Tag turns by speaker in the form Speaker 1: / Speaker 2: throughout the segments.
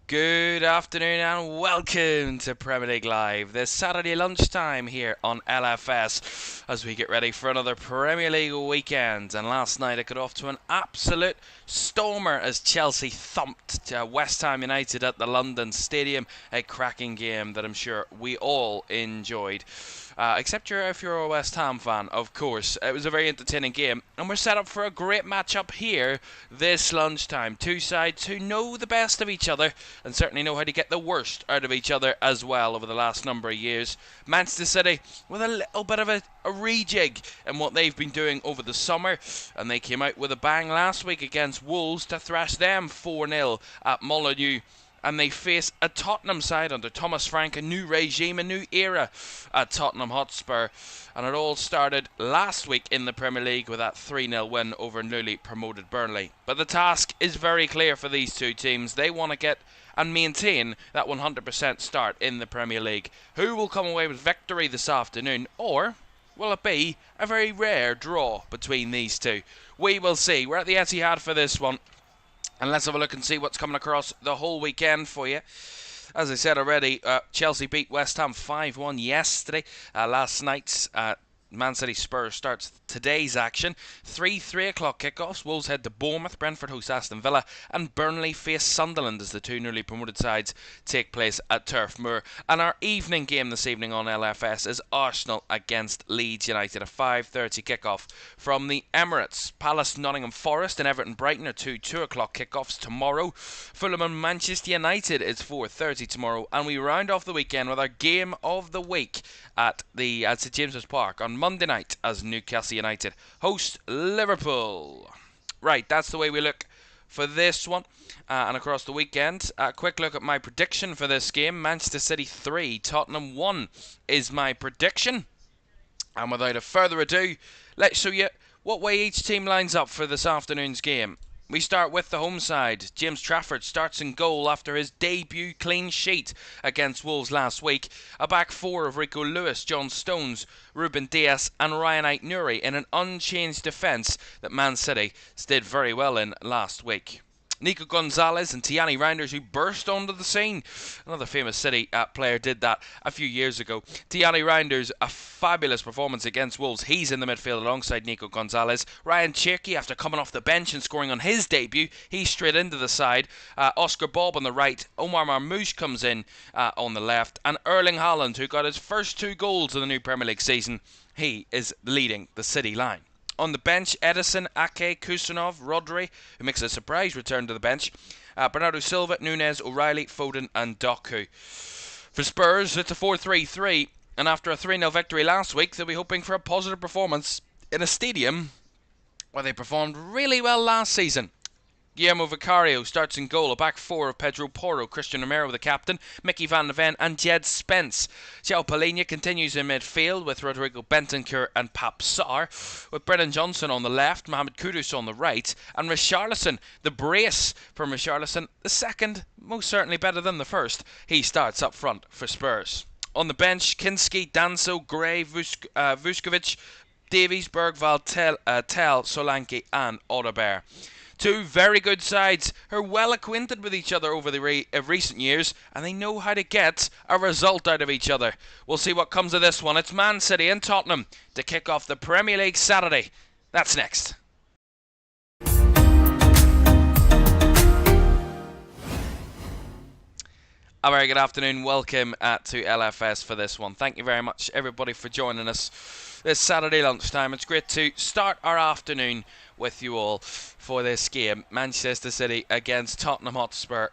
Speaker 1: Good afternoon and welcome to Premier League Live this Saturday lunchtime here on LFS as we get ready for another Premier League weekend. And last night it got off to an absolute stormer as Chelsea thumped West Ham United at the London Stadium. A cracking game that I'm sure we all enjoyed. Except if you're a West Ham fan, of course. It was a very entertaining game, and we're set up for a great matchup here this lunchtime. Two sides who know the best of each other and certainly know how to get the worst out of each other as well over the last number of years. Manchester City with a little bit of a rejig in what they've been doing over the summer, and they came out with a bang last week against Wolves to thrash them 4-0 at Molineux. And they face a Tottenham side under Thomas Frank, a new regime, a new era at Tottenham Hotspur. And it all started last week in the Premier League with that 3-0 win over newly promoted Burnley. But the task is very clear for these two teams. They want to get and maintain that 100% start in the Premier League. Who will come away with victory this afternoon? Or will it be a very rare draw between these two? We will see. We're at the Etihad for this one. And let's have a look and see what's coming across the whole weekend for you. As I said already, Chelsea beat West Ham 5-1 yesterday. Last night's Man City Spurs starts today's action. 3 o'clock kickoffs. Wolves head to Bournemouth, Brentford host Aston Villa, and Burnley face Sunderland as the two newly promoted sides take place at Turf Moor. And our evening game this evening on LFS is Arsenal against Leeds United, a 5:30 kickoff from the Emirates. Palace, Nottingham Forest, and Everton Brighton are 2 o'clock kickoffs tomorrow. Fulham and Manchester United is 4:30 tomorrow, and we round off the weekend with our game of the week at St James's Park on Monday night as Newcastle United host Liverpool. Right, that's the way we look for this one. And across the weekend, a quick look at my prediction for this game. Manchester City 3, Tottenham 1 is my prediction. And without a further ado, let's show you what way each team lines up for this afternoon's game. We start with the home side. James Trafford starts in goal after his debut clean sheet against Wolves last week. A back four of Rico Lewis, John Stones, Ruben Dias and Ryan Ait-Nouri in an unchanged defence that Man City did very well in last week. Nico Gonzalez and Tiani Reinders, who burst onto the scene. Another famous City player did that a few years ago. Tiani Reinders, a fabulous performance against Wolves. He's in the midfield alongside Nico Gonzalez. Ryan Cherki, after coming off the bench and scoring on his debut, he's straight into the side. Oscar Bob on the right. Omar Marmoush comes in on the left. And Erling Haaland, who got his first 2 goals of the new Premier League season, he is leading the City line. On the bench, Edison, Ake, Kusanov, Rodri, who makes a surprise return to the bench, Bernardo Silva, Nunez, O'Reilly, Foden and Doku. For Spurs, it's a 4-3-3, and after a 3-0 victory last week, they'll be hoping for a positive performance in a stadium where they performed really well last season. Guillermo Vicario starts in goal, a back four of Pedro Porro, Christian Romero the captain, Mickey van de Ven and Jed Spence. João Palhinha continues in midfield with Rodrigo Bentancur and Pap Sarr, with Brennan Johnson on the left, Mohamed Kudus on the right, and Richarlison, the brace from Richarlison, the second, most certainly better than the first, he starts up front for Spurs. On the bench, Kinski, Danso, Gray, Vuskovic, Davies, Bergvall, Tell, Solanke and Audebert. Two very good sides who are well acquainted with each other over the recent years, and they know how to get a result out of each other. We'll see what comes of this one. It's Man City and Tottenham to kick off the Premier League Saturday. That's next. A very good afternoon. Welcome to LFS for this one. Thank you very much, everybody, for joining us this Saturday lunchtime. It's great to start our afternoon with you all for this game. Manchester City against Tottenham Hotspur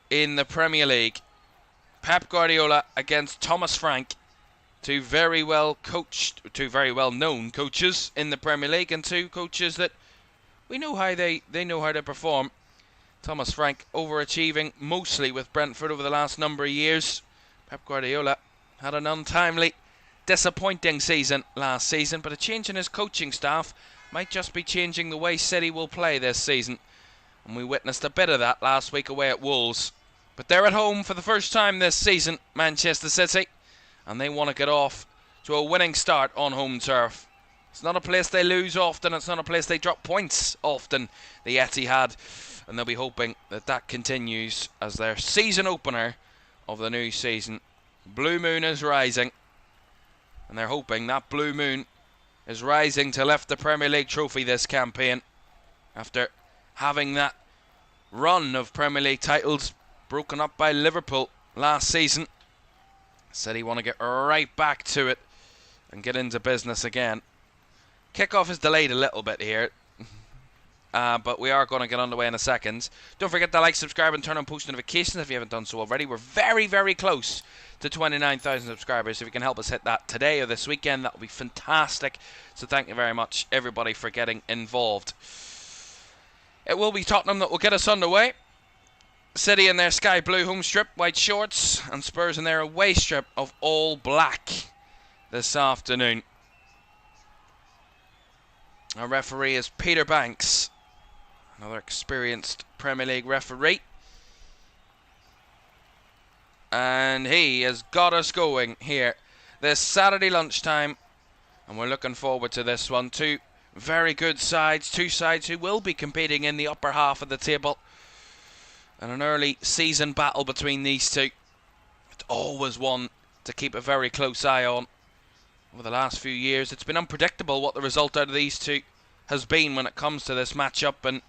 Speaker 1: in the Premier League. Pep Guardiola against Thomas Frank. Two very well known coaches in the Premier League, and two coaches that we know how they know how to perform. Thomas Frank overachieving mostly with Brentford over the last number of years. Pep Guardiola had an untimely, disappointing season last season, but a change in his coaching staff might just be changing the way City will play this season. And we witnessed a bit of that last week away at Wolves. But they're at home for the first time this season, Manchester City, and they want to get off to a winning start on home turf. It's not a place they lose often. It's not a place they drop points often, the Etihad. And they'll be hoping that that continues as their season opener of the new season. Blue moon is rising. And they're hoping that blue moon is rising to lift the Premier League trophy this campaign. After having that run of Premier League titles broken up by Liverpool last season. City want to get right back to it and get into business again. Kickoff is delayed a little bit here, but we are going to get underway in a second. Don't forget to like, subscribe and turn on post notifications if you haven't done so already. We're very, very close to 29,000 subscribers. If you can help us hit that today or this weekend, that would be fantastic. So thank you very much, everybody, for getting involved. It will be Tottenham that will get us underway. City in their sky blue home strip, white shorts, and Spurs in their away strip of all black this afternoon. Our referee is Peter Banks, another experienced Premier League referee. And he has got us going here this Saturday lunchtime. And we're looking forward to this one. Two very good sides, two sides who will be competing in the upper half of the table. And an early season battle between these two. It's always one to keep a very close eye on. Over the last few years, it's been unpredictable what the result out of these two has been when it comes to this matchup, and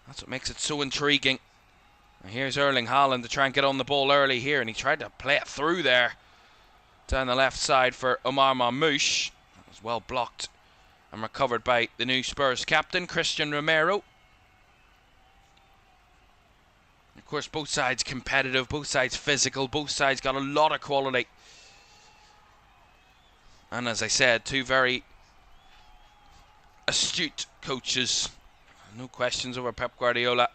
Speaker 1: that's what makes it so intriguing. And here's Erling Haaland to try and get on the ball early here, and he tried to play it through there down the left side for Omar Marmoush. That was well blocked and recovered by the new Spurs captain, Christian Romero. Of course, both sides competitive, both sides physical, both sides got a lot of quality. And as I said, two very astute coaches. No questions over Pep Guardiola.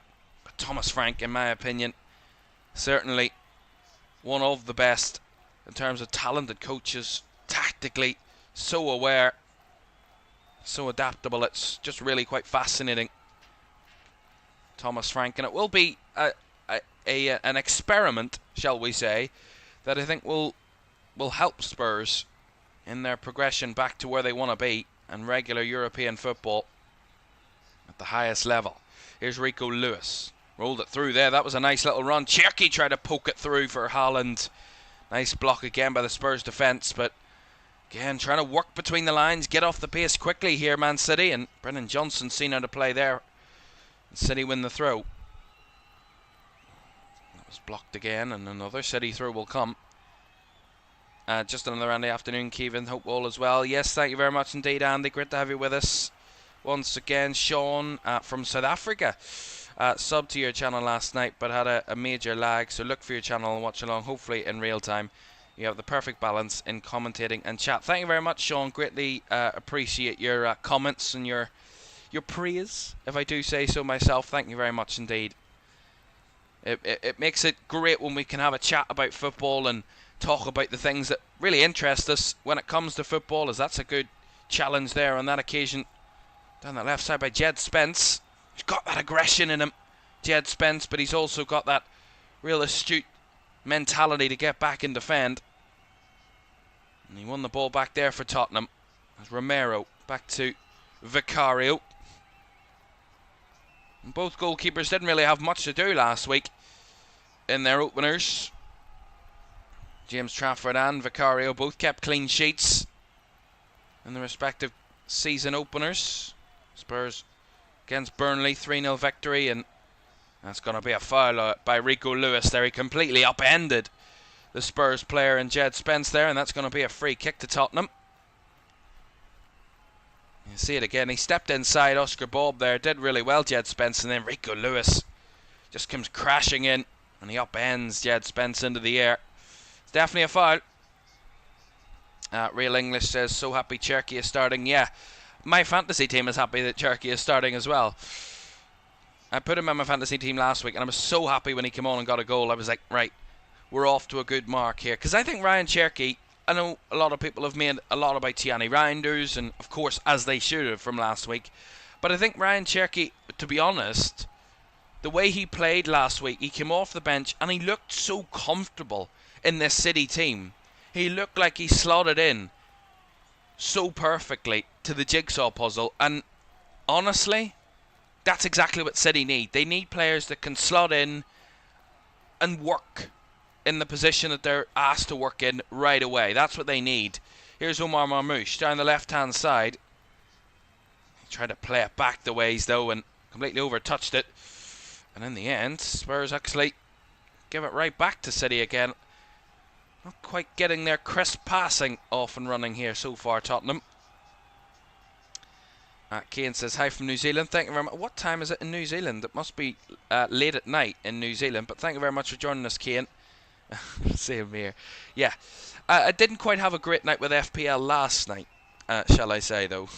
Speaker 1: But Thomas Frank, in my opinion, certainly one of the best in terms of talented coaches. Tactically, so aware, so adaptable. It's just really quite fascinating. Thomas Frank. And it will be an experiment, shall we say, that I think will help Spurs in their progression back to where they want to be and regular European football at the highest level. Here's Rico Lewis. Rolled it through there. That was a nice little run. Cherki tried to poke it through for Haaland. Nice block again by the Spurs defence, but again trying to work between the lines, get off the pace quickly here, Man City, and Brennan Johnson seen how to play there. City win the throw. That was blocked again, and another City throw will come. Just another Andy afternoon, Kevin. Hope all as well. Yes, thank you very much indeed, Andy. Great to have you with us once again. Sean from South Africa subbed to your channel last night, but had a major lag. So look for your channel and watch along, hopefully in real time. You have the perfect balance in commentating and chat. Thank you very much, Sean. Greatly appreciate your comments and your praise, if I do say so myself. Thank you very much indeed. It makes it great when we can have a chat about football and talk about the things that really interest us when it comes to football, as that's a good challenge there on that occasion. Down the left side by Jed Spence. He's got that aggression in him, Jed Spence, but he's also got that real astute mentality to get back and defend. And he won the ball back there for Tottenham. As Romero back to Vicario. And both goalkeepers didn't really have much to do last week in their openers. James Trafford and Vicario both kept clean sheets in the respective season openers. Spurs against Burnley, 3-0 victory, and that's going to be a foul by Rico Lewis there. He completely upended the Spurs player in Jed Spence there, and that's going to be a free kick to Tottenham. You see it again. He stepped inside Oscar Bob there, did really well, Jed Spence, and then Rico Lewis just comes crashing in, and he upends Jed Spence into the air. It's definitely a foul. Real English says, so happy Cherki is starting. Yeah, my fantasy team is happy that Cherki is starting as well. I put him in my fantasy team last week, and I was so happy when he came on and got a goal. I was like, right, we're off to a good mark here. Because I think Ryan Cherki, I know a lot of people have made a lot about Tiani Reinders, and of course, as they should have from last week. But I think Ryan Cherki, to be honest, the way he played last week, he came off the bench, and he looked so comfortable in this City team. He looked like he slotted in so perfectly to the jigsaw puzzle, and honestly, that's exactly what City need. They need players that can slot in and work in the position that they're asked to work in right away. That's what they need. Here's Omar Marmoush down the left-hand side. He tried to play it back the ways, though, and completely over-touched it. And in the end, Spurs actually give it right back to City again. Not quite getting their crisp passing off and running here so far, Tottenham. Kane says, hi from New Zealand. Thank you very much. What time is it in New Zealand? It must be late at night in New Zealand. But thank you very much for joining us, Kane. Same here. Yeah. I didn't quite have a great night with FPL last night, shall I say, though.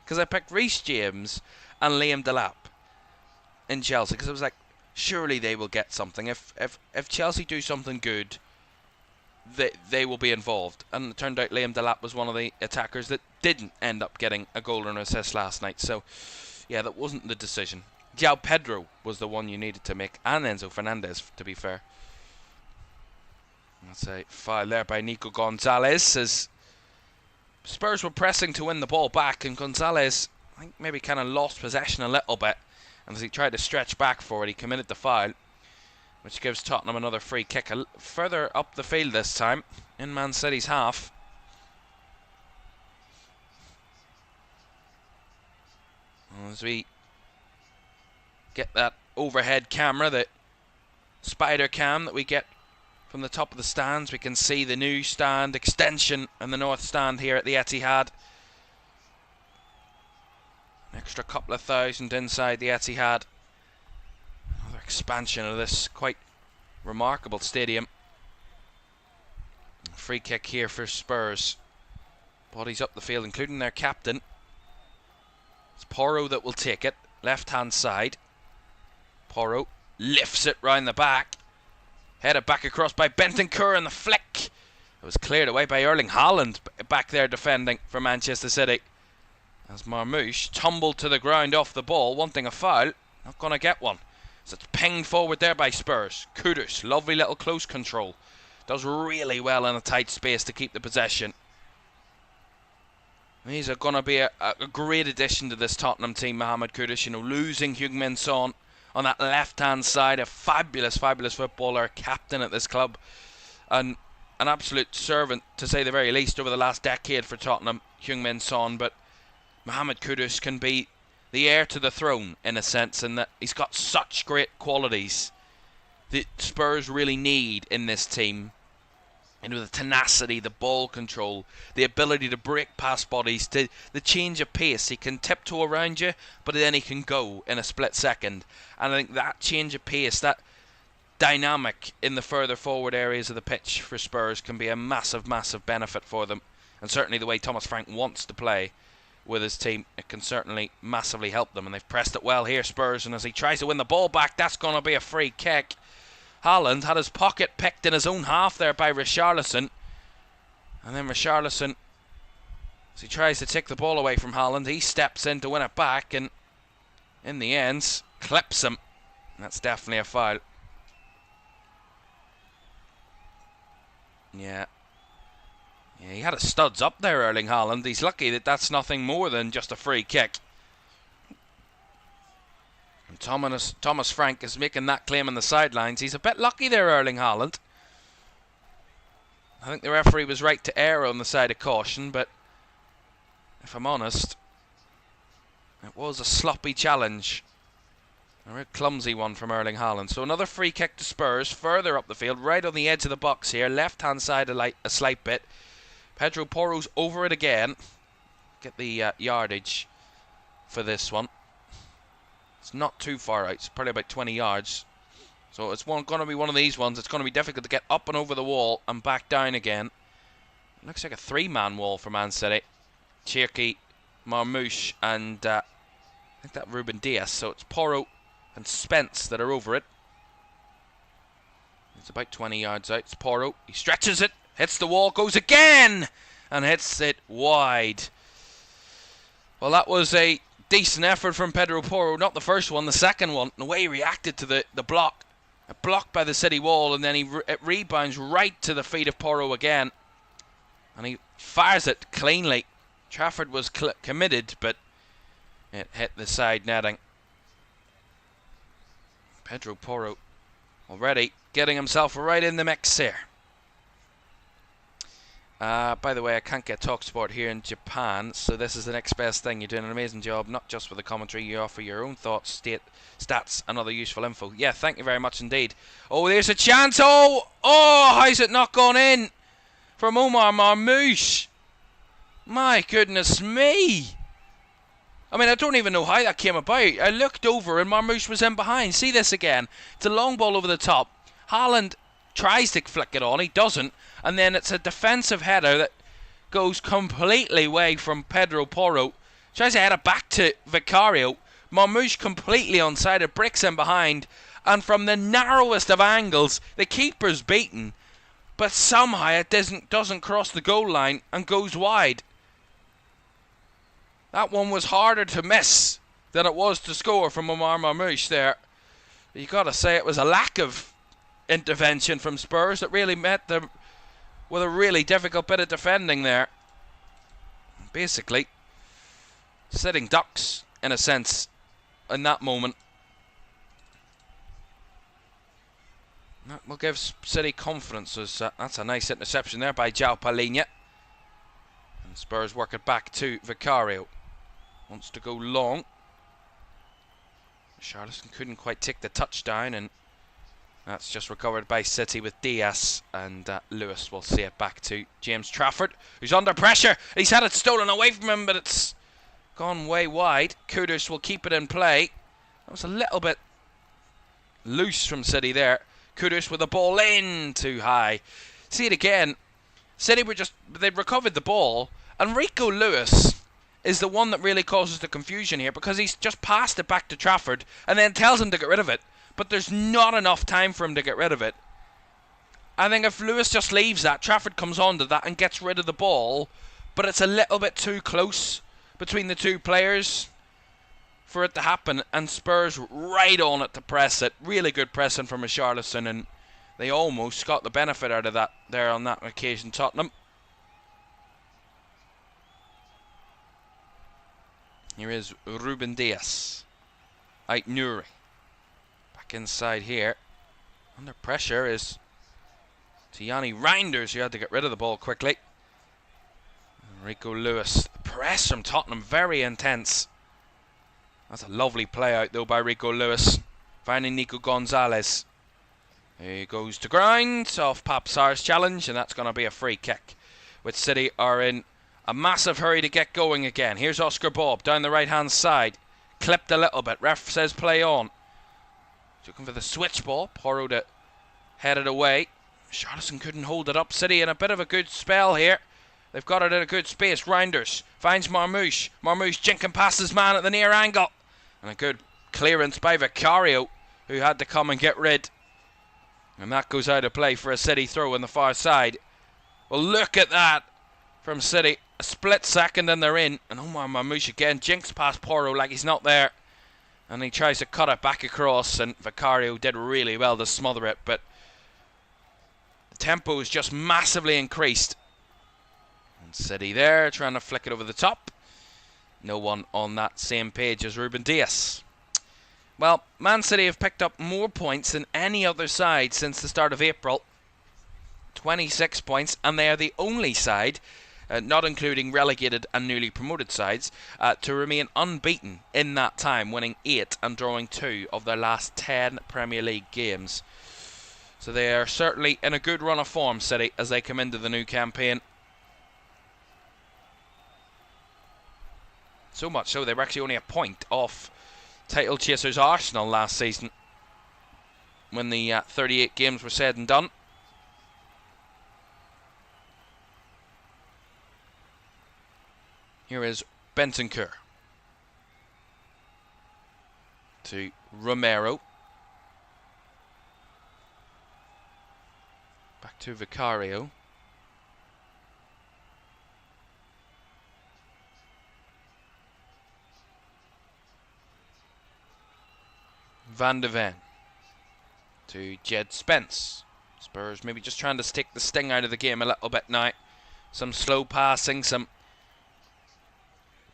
Speaker 1: Because I picked Reece James and Liam Delap in Chelsea. Because I was like, surely they will get something. If Chelsea do something good, they will be involved. And it turned out Liam Delap was one of the attackers that didn't end up getting a goal or an assist last night. So, yeah, that wasn't the decision. João Pedro was the one you needed to make. And Enzo Fernandez, to be fair. That's a foul there by Nico Gonzalez, as Spurs were pressing to win the ball back, and Gonzalez, I think, maybe kind of lost possession a little bit. And as he tried to stretch back for it, he committed the foul, which gives Tottenham another free kick further up the field this time, in Man City's half. As we get that overhead camera, that spider cam that we get from the top of the stands, we can see the new stand extension in the north stand here at the Etihad. An extra couple of thousand inside the Etihad. Another expansion of this quite remarkable stadium. Free kick here for Spurs. Bodies up the field, including their captain. It's Porro that will take it, left hand side. Porro lifts it round the back. Headed back across by Bentancur, and the flick. It was cleared away by Erling Haaland back there defending for Manchester City. As Marmoush tumbled to the ground off the ball, wanting a foul. Not going to get one. So it's pinged forward there by Spurs. Kudus, lovely little close control. Does really well in a tight space to keep the possession. He's going to be a great addition to this Tottenham team, Mohamed Kudus. You know, losing Heung-min Son on that left-hand side, a fabulous, fabulous footballer, captain at this club, and an absolute servant, to say the very least, over the last decade for Tottenham, Heung-min Son. But Mohamed Kudus can be the heir to the throne, in a sense, in that he's got such great qualities that Spurs really need in this team. And with the tenacity, the ball control, the ability to break past bodies, the change of pace. He can tiptoe around you, but then he can go in a split second. And I think that change of pace, that dynamic in the further forward areas of the pitch for Spurs can be a massive, massive benefit for them. And certainly the way Thomas Frank wants to play with his team, it can certainly massively help them. And they've pressed it well here, Spurs. And as he tries to win the ball back, that's going to be a free kick. Haaland had his pocket picked in his own half there by Richarlison. And then Richarlison, as he tries to take the ball away from Haaland, he steps in to win it back, and in the end, clips him. And that's definitely a foul. Yeah, he had his studs up there, Erling Haaland. He's lucky that that's nothing more than just a free kick. And Thomas Frank is making that claim on the sidelines. He's a bit lucky there, Erling Haaland. I think the referee was right to err on the side of caution, but if I'm honest, it was a sloppy challenge. A real clumsy one from Erling Haaland. So another free kick to Spurs, further up the field, right on the edge of the box here. Left-hand side a slight bit. Pedro Porro's over it again. Get the yardage for this one. It's not too far out. It's probably about 20 yards. So it's going to be one of these ones. It's going to be difficult to get up and over the wall and back down again. It looks like a three-man wall for Man City. Cherki, Marmoush, and I think that Ruben Dias. So it's Porro and Spence that are over it. It's about 20 yards out. It's Porro. He stretches it, hits the wall, goes again, and hits it wide. Well, that was a decent effort from Pedro Porro. Not the first one, the second one. The way he reacted to the block. A block by the City wall, and then it rebounds right to the feet of Porro again. And he fires it cleanly. Trafford was committed, but it hit the side netting. Pedro Porro already getting himself right in the mix here. By the way, I can't get TalkSport here in Japan, so this is the next best thing. You're doing an amazing job, not just with the commentary. You offer your own thoughts, stats, and other useful info. Yeah, thank you very much indeed. Oh, there's a chance. Oh, how's it not gone in from Omar Marmoush? My goodness me. I mean, I don't even know how that came about. I looked over and Marmoush was in behind. See this again. It's a long ball over the top. Haaland tries to flick it on. He doesn't. And then it's a defensive header that goes completely away from Pedro Porro. Tries to head it back to Vicario. Marmoush completely onside. It breaks in behind. And from the narrowest of angles, the keeper's beaten. But somehow it doesn't cross the goal line and goes wide. That one was harder to miss than it was to score from Omar Marmoush there. You got to say it was a lack of intervention from Spurs that really met them with a really difficult bit of defending there. Basically, sitting ducks in a sense in that moment. That will give City confidence. That's a nice interception there by João Palhinha. And Spurs work it back to Vicario. Wants to go long. Charleston couldn't quite take the touchdown, and that's just recovered by City with Diaz, and Lewis will see it back to James Trafford, who's under pressure. He's had it stolen away from him, but it's gone way wide. Kudus will keep it in play. That was a little bit loose from City there. Kudus with the ball in too high. See it again. City they'd recovered the ball, and Rico Lewis is the one that really causes the confusion here, because he's just passed it back to Trafford and then tells him to get rid of it. But there's not enough time for him to get rid of it. I think if Lewis just leaves that, Trafford comes onto that and gets rid of the ball, but it's a little bit too close between the two players for it to happen, and Spurs right on it to press it. Really good pressing from Richarlison, and they almost got the benefit out of that there on that occasion, Tottenham. Here is Ruben Diaz. Ait Nouri. Back inside here. Under pressure is Tijani Reinders, who had to get rid of the ball quickly. Rico Lewis. Press from Tottenham, very intense. That's a lovely play out though by Rico Lewis. Finding Nico Gonzalez. He goes to ground off Pap Sarr's challenge, and that's going to be a free kick. With City are in a massive hurry to get going again. Here's Oscar Bob down the right hand side. Clipped a little bit. Ref says play on. Looking for the switch ball. Porro to head it away. Charleston couldn't hold it up. City in a bit of a good spell here. They've got it in a good space. Reinders finds Marmoush. Marmoush jinking past his man at the near angle. And a good clearance by Vicario, who had to come and get rid. And that goes out of play for a City throw on the far side. Well, look at that from City. A split second and they're in. And Omar Marmoush again jinks past Porro like he's not there. And he tries to cut it back across, and Vicario did really well to smother it. But the tempo is just massively increased. And City there trying to flick it over the top. No one on that same page as Ruben Diaz. Well, Man City have picked up more points than any other side since the start of April. 26 points, and they are the only side, not including relegated and newly promoted sides, to remain unbeaten in that time, winning 8 and drawing 2 of their last 10 Premier League games. So they are certainly in a good run of form, City, as they come into the new campaign. So much so they were actually only a point off title chasers Arsenal last season, when the 38 games were said and done. Here is Bentancur to Romero. Back to Vicario. Van de Ven to Jed Spence. Spurs maybe just trying to stick the sting out of the game a little bit now some slow passing, some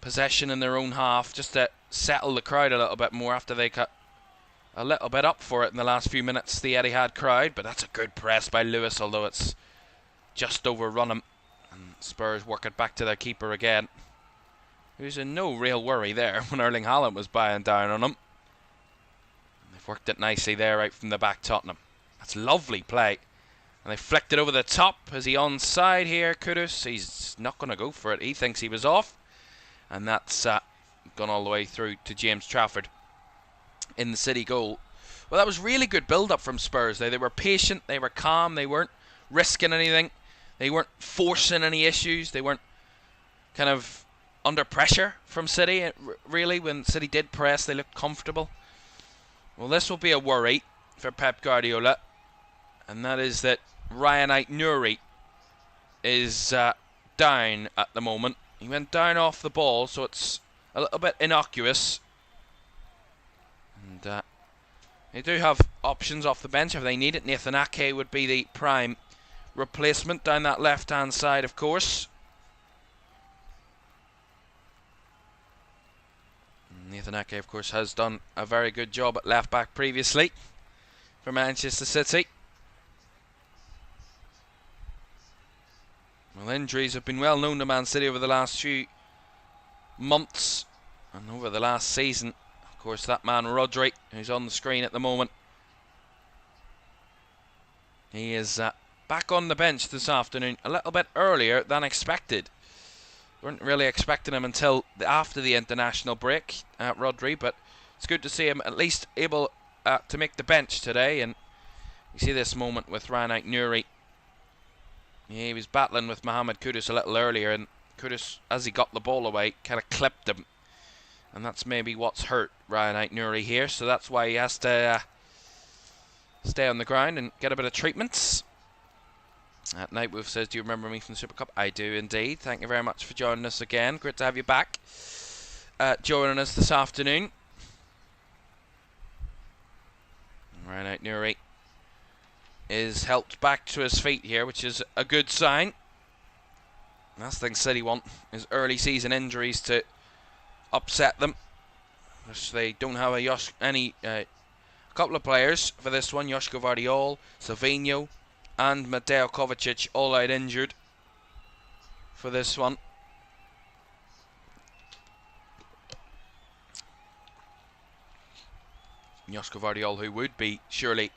Speaker 1: possession in their own half, just to settle the crowd a little bit more after they got a little bit up for it in the last few minutes, the Etihad crowd. But that's a good press by Lewis, although it's just overrun him. And Spurs work it back to their keeper again, who's in no real worry there when Erling Haaland was buying down on him. And they've worked it nicely there right from the back, Tottenham. That's lovely play. And they flicked it over the top. Is he onside here, Kudus? He's not going to go for it. He thinks he was off. And that's gone all the way through to James Trafford in the City goal. Well, that was really good build-up from Spurs. They were patient, they were calm, they weren't risking anything, they weren't forcing any issues, they weren't kind of under pressure from City. Really, when City did press, they looked comfortable. Well, this will be a worry for Pep Guardiola, and that is that Ryan Aït-Nouri is down at the moment. He went down off the ball, so it's a little bit innocuous. And they do have options off the bench if they need it. Nathan Ake would be the prime replacement down that left-hand side, of course. And Nathan Ake, of course, has done a very good job at left-back previously for Manchester City. Well, injuries have been well known to Man City over the last few months and over the last season. Of course, that man Rodri, who's on the screen at the moment, he is back on the bench this afternoon a little bit earlier than expected. Weren't really expecting him until after the international break, Rodri, but it's good to see him at least able to make the bench today. And you see this moment with Ryan Aït-Nouri. Yeah, he was battling with Mohamed Kudus a little earlier, and Kudus, as he got the ball away, kind of clipped him. And that's maybe what's hurt Ryan Aït-Nouri here, so that's why he has to stay on the ground and get a bit of treatments. At Nightwolf says, do you remember me from the Super Cup? I do indeed. Thank you very much for joining us again. Great to have you back. Joining us this afternoon. Ryan Aït-Nouri is helped back to his feet here, which is a good sign. Last thing City want is early season injuries to upset them. They don't have a couple of players for this one. Joško Vardiol, Savinho and Mateo Kovacic all out injured for this one. Joško Vardiol, who would be surely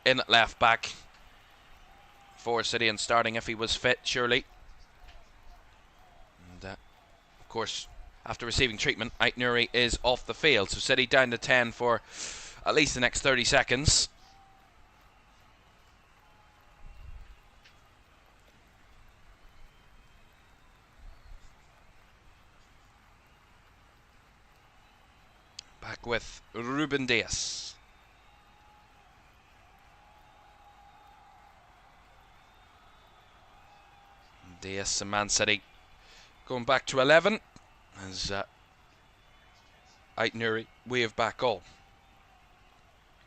Speaker 1: in at left back for City and starting if he was fit, surely. And of course, after receiving treatment, Aït-Nouri is off the field. So City down to 10 for at least the next 30 seconds. Back with Ruben Dias. Dias and Man City going back to 11 as Aït-Nouri wave back all.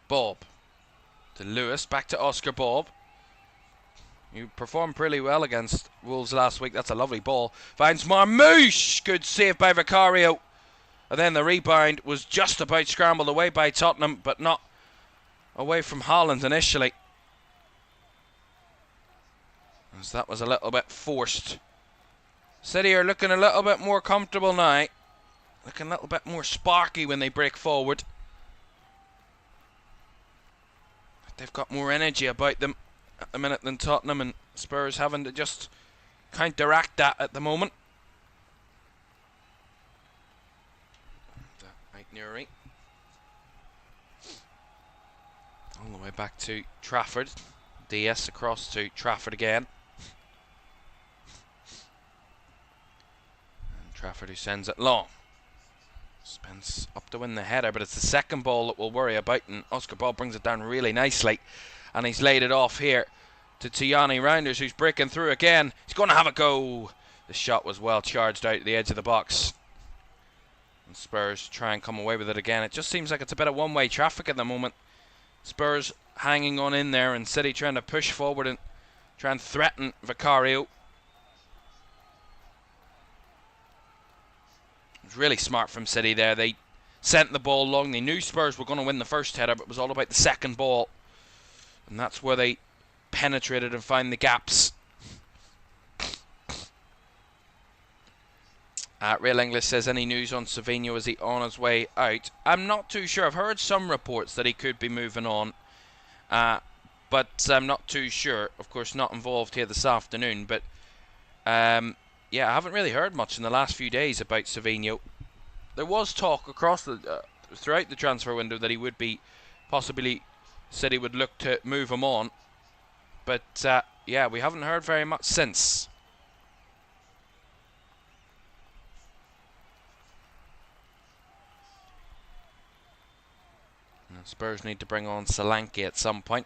Speaker 1: Bob to Lewis, back to Oscar Bob. You performed pretty well against Wolves last week. That's a lovely ball. Finds Marmoush. Good save by Vicario. And then the rebound was just about scrambled away by Tottenham, but not away from Haaland initially, as that was a little bit forced. City are looking a little bit more comfortable now. Looking a little bit more sparky when they break forward. They've got more energy about them at the minute than Tottenham, and Spurs having to just counteract that at the moment. Aït-Nouri all the way back to Trafford. Dias across to Trafford again. And Trafford, who sends it long. Spence up to win the header, but it's the second ball that we'll worry about, and Oscar Bob brings it down really nicely, and he's laid it off here to Tijani Rounders, who's breaking through again. He's going to have a go. The shot was well charged out at the edge of the box, and Spurs try and come away with it again. It just seems like it's a bit of one-way traffic at the moment. Spurs hanging on in there, and City trying to push forward and try and threaten Vicario. was really smart from City there. They sent the ball long. They knew Spurs were going to win the first header, but it was all about the second ball. And that's where they penetrated and found the gaps. Real English says, any news on Savinho? Is he on his way out? I'm not too sure. I've heard some reports that he could be moving on. But I'm not too sure. Of course, not involved here this afternoon. But, yeah, I haven't really heard much in the last few days about Savinho. There was talk across throughout the transfer window that he would be possibly, City would look to move him on. But, yeah, we haven't heard very much since. Spurs need to bring on Solanke at some point.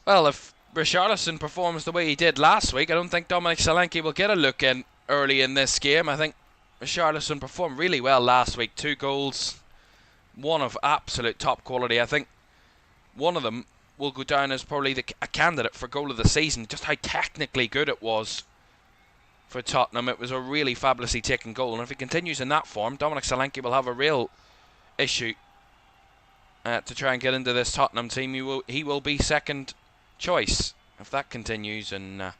Speaker 1: Well, if Richarlison performs the way he did last week, I don't think Dominic Solanke will get a look in early in this game. I think Richarlison performed really well last week. 2 goals, one of absolute top quality. I think one of them will go down as probably a candidate for goal of the season. Just how technically good it was for Tottenham. It was a really fabulously taken goal. And if he continues in that form, Dominic Solanke will have a real issue to try and get into this Tottenham team. He will be second choice if that continues, and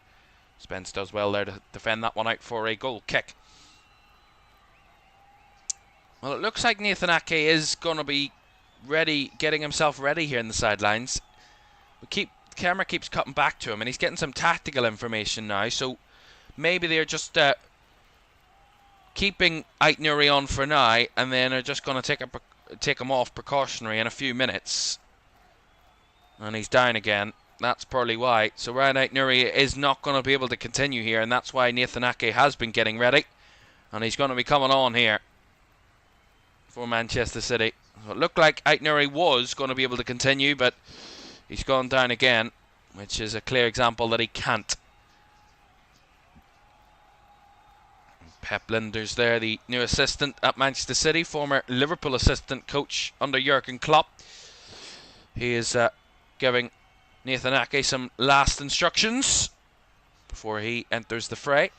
Speaker 1: Spence does well there to defend that one out for a goal kick. Well, it looks like Nathan Ake is going to be ready, getting himself ready here in the sidelines. The camera keeps cutting back to him, and he's getting some tactical information now, so maybe they're just keeping Aït-Nouri on for now, and then are just going to take him off precautionary in a few minutes. And he's down again. That's probably why. So Ryan Aït-Nouri is not going to be able to continue here, and that's why Nathan Ake has been getting ready. And he's going to be coming on here for Manchester City. So it looked like Aït-Nouri was going to be able to continue, but he's gone down again, which is a clear example that he can't. Pep Lijnders there, the new assistant at Manchester City, former Liverpool assistant coach under Jurgen Klopp. He is giving Nathan Ake some last instructions before he enters the fray.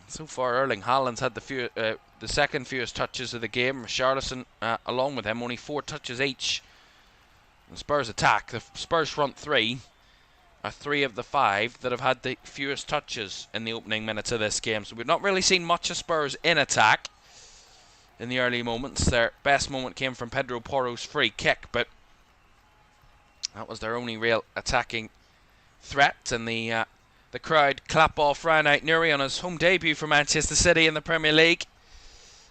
Speaker 1: So far, Erling Haaland's had the second fewest touches of the game. Richarlison, along with him, only 4 touches each. The Spurs attack. The Spurs front 3 are 3 of the 5 that have had the fewest touches in the opening minutes of this game. So we've not really seen much of Spurs in attack in the early moments. Their best moment came from Pedro Porro's free kick, but that was their only real attacking threat. And the crowd clap off Ryan Aït-Nouri on his home debut for Manchester City in the Premier League.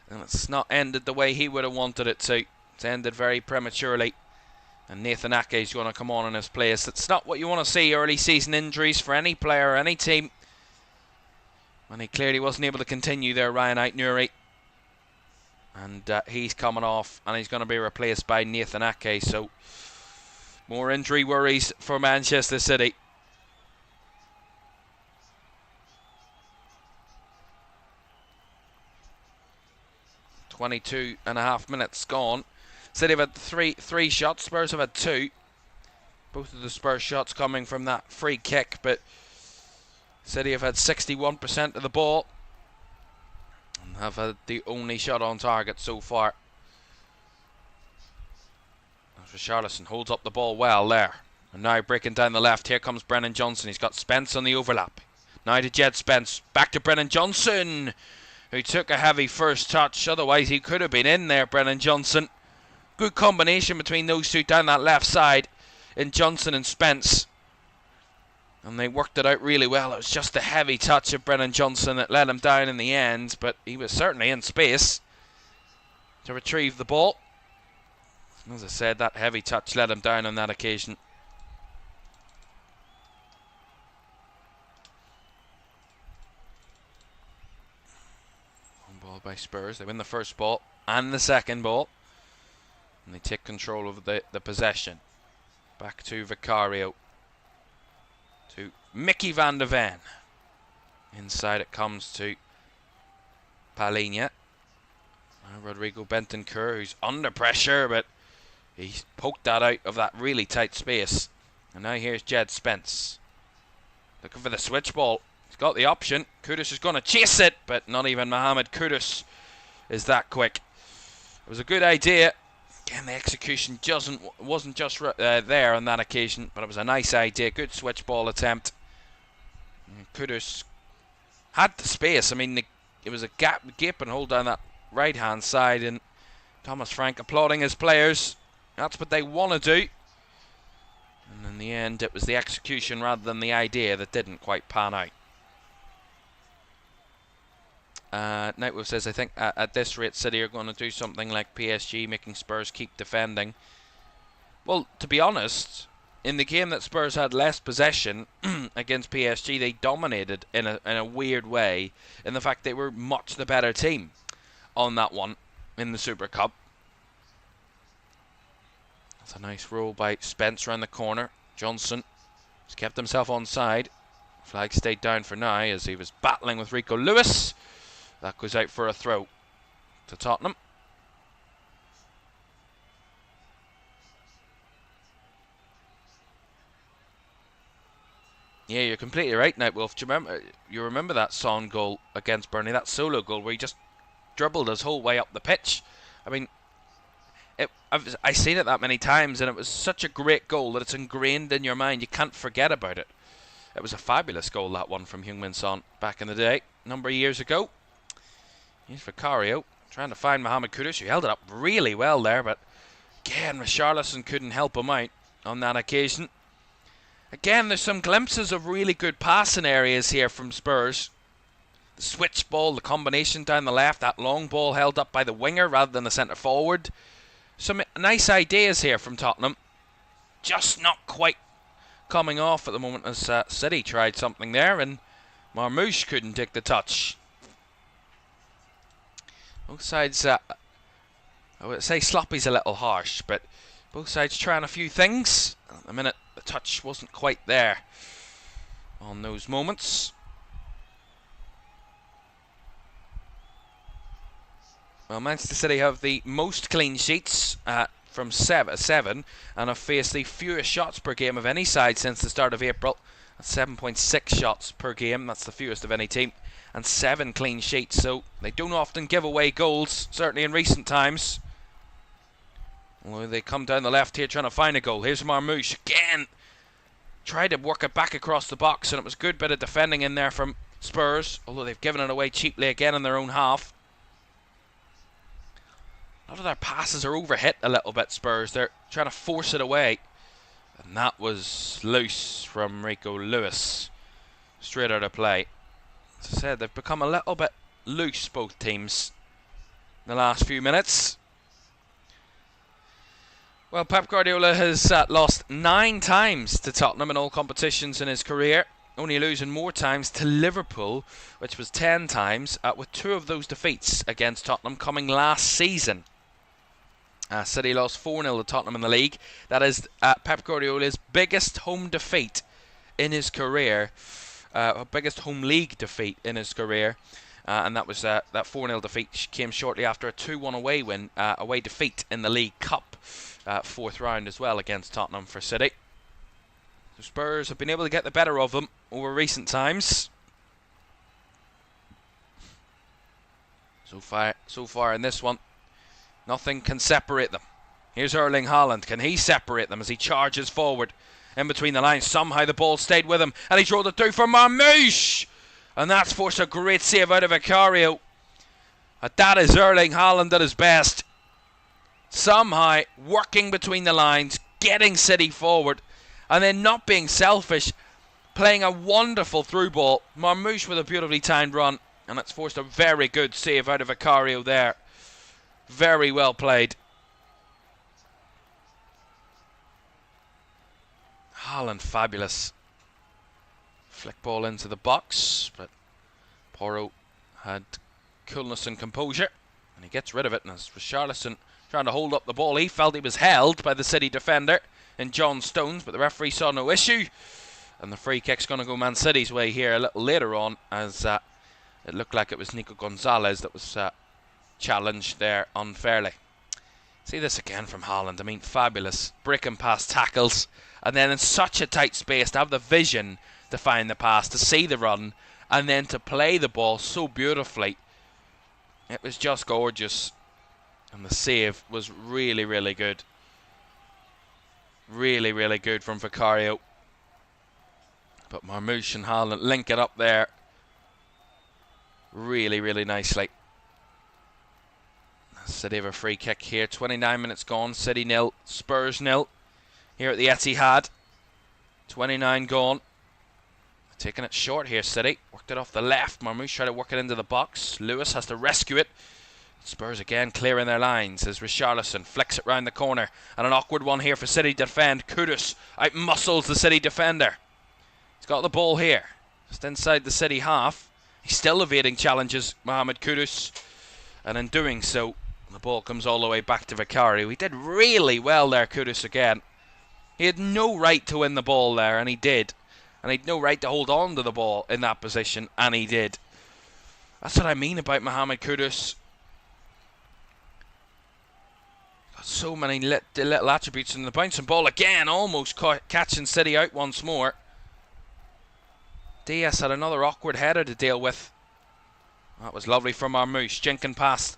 Speaker 1: And it's not ended the way he would have wanted it to. It's ended very prematurely. And Nathan Ake is going to come on in his place. It's not what you want to see, early season injuries for any player or any team. And he clearly wasn't able to continue there, Ryan Aït-Nouri. And he's coming off, and he's going to be replaced by Nathan Ake. So, more injury worries for Manchester City. .22.5 minutes gone. City have had three shots. Spurs have had 2. Both of the Spurs shots coming from that free kick, but City have had 61% of the ball and have had the only shot on target so far. Richarlison holds up the ball well there. And now breaking down the left, here comes Brennan Johnson. He's got Spence on the overlap. Now to Jed Spence. Back to Brennan Johnson, who took a heavy first touch. Otherwise he could have been in there, Brennan Johnson. Good combination between those two down that left side in Johnson and Spence. And they worked it out really well. It was just a heavy touch of Brennan Johnson that let him down in the end. But he was certainly in space to retrieve the ball. As I said, that heavy touch let him down on that occasion. One ball by Spurs. They win the first ball and the second ball. And they take control of the possession. Back to Vicario. To Mickey van der Ven. Inside it comes to Palhinha. Rodrigo Bentancur, who's under pressure, but he's poked that out of that really tight space. And now here's Jed Spence. Looking for the switch ball. He's got the option. Kudus is going to chase it, but not even Mohamed Kudus is that quick. It was a good idea. Again, the execution wasn't just there on that occasion, but it was a nice idea. Good switch ball attempt. And Kudus had the space. I mean, it was a gap and hold down that right-hand side, and Thomas Frank applauding his players. That's what they want to do. And in the end, it was the execution rather than the idea that didn't quite pan out. Nightwolf says, I think at this rate, City are going to do something like PSG, making Spurs keep defending. Well, to be honest, in the game that Spurs had less possession against PSG, they dominated in a weird way, in the fact they were much the better team on that one in the Super Cup. That's a nice roll by Spence around the corner. Johnson has kept himself onside. Flag stayed down for now as he was battling with Rico Lewis. That goes out for a throw to Tottenham. Yeah, you're completely right, Nightwolf. Do you remember that Son goal against Burnley, that solo goal where he just dribbled his whole way up the pitch? I mean, I've seen it that many times, and it was such a great goal that it's ingrained in your mind. You can't forget about it. It was a fabulous goal, that one from Heung-min Son back in the day, a number of years ago. Here's Vicario trying to find Mohamed Kudus, who held it up really well there, but again, Richarlison couldn't help him out on that occasion. Again, there's some glimpses of really good passing areas here from Spurs. The switch ball, the combination down the left, that long ball held up by the winger rather than the centre forward. Some nice ideas here from Tottenham. Just not quite coming off at the moment as City tried something there, and Marmoush couldn't take the touch. Both sides, I would say sloppy's a little harsh, but both sides trying a few things. At the minute, the touch wasn't quite there on those moments. Well, Manchester City have the most clean sheets from 7, and have faced the fewest shots per game of any side since the start of April. That's 7.6 shots per game. That's the fewest of any team. And 7 clean sheets, so they don't often give away goals, certainly in recent times. Although they come down the left here trying to find a goal. Here's Marmoush again. Tried to work it back across the box, and it was a good bit of defending in there from Spurs, although they've given it away cheaply again in their own half. A lot of their passes are overhit a little bit, Spurs. They're trying to force it away. And that was loose from Rico Lewis. Straight out of play. As I said, they've become a little bit loose, both teams, in the last few minutes. Well, Pep Guardiola has lost 9 times to Tottenham in all competitions in his career, only losing more times to Liverpool, which was 10 times, with 2 of those defeats against Tottenham coming last season. City lost 4-0 to Tottenham in the league. That is Pep Guardiola's biggest home defeat in his career. Biggest home league defeat in his career, and that was that 4-0 defeat came shortly after a 2-1 away defeat in the League Cup, 4th round as well against Tottenham for City. So Spurs have been able to get the better of them over recent times. So far in this one, nothing can separate them. Here's Erling Haaland. Can he separate them as he charges forward? In between the lines, somehow the ball stayed with him, and he drove it through for Marmoush, and that's forced a great save out of Vicario. That is Erling Haaland at his best. Somehow working between the lines, getting City forward, and then not being selfish, playing a wonderful through ball. Marmoush with a beautifully timed run, and it's forced a very good save out of Vicario there. Very well played. Haaland, fabulous. Flick ball into the box, but Porro had coolness and composure, and he gets rid of it. And as Richarlison trying to hold up the ball, he felt he was held by the City defender in John Stones, but the referee saw no issue, and the free kick's going to go Man City's way here a little later on, as it looked like it was Nico Gonzalez that was challenged there unfairly. See this again from Haaland. I mean, fabulous breaking past tackles, and then in such a tight space to have the vision to find the pass, to see the run, and then to play the ball so beautifully. It was just gorgeous. And the save was really, really good. Really, really good from Vicario. But Marmoush and Haaland link it up there really, really nicely. City have a free kick here. 29 minutes gone. City 0, Spurs 0 here at the Etihad. 29 gone. Taking it short here, City. Worked it off the left. Marmoush tried to work it into the box. Lewis has to rescue it. Spurs again clearing their lines as Richarlison flicks it round the corner. And an awkward one here for City to defend. Kudus out-muscles the City defender. He's got the ball here. Just inside the City half. He's still evading challenges, Mohamed Kudus. And in doing so, the ball comes all the way back to Vicario. He did really well there, Kudus again. He had no right to win the ball there, and he did. And he had no right to hold on to the ball in that position, and he did. That's what I mean about Mohamed Kudus. Got so many little attributes in the bouncing ball again, almost catching City out once more. Diaz had another awkward header to deal with. That was lovely from Marmoush, jinking past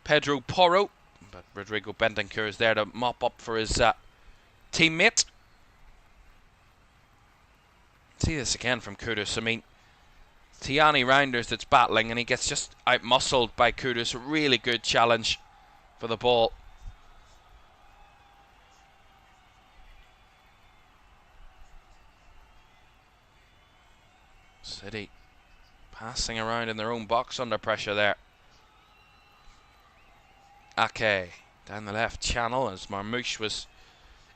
Speaker 1: Pedro Porro, but Rodrigo Bentancur is there to mop up for his teammate. See this again from Kudus. I mean, Tiani Rounders that's battling, and he gets just out-muscled by Kudus. A really good challenge for the ball. City passing around in their own box under pressure there. Ake down the left channel as Marmoush was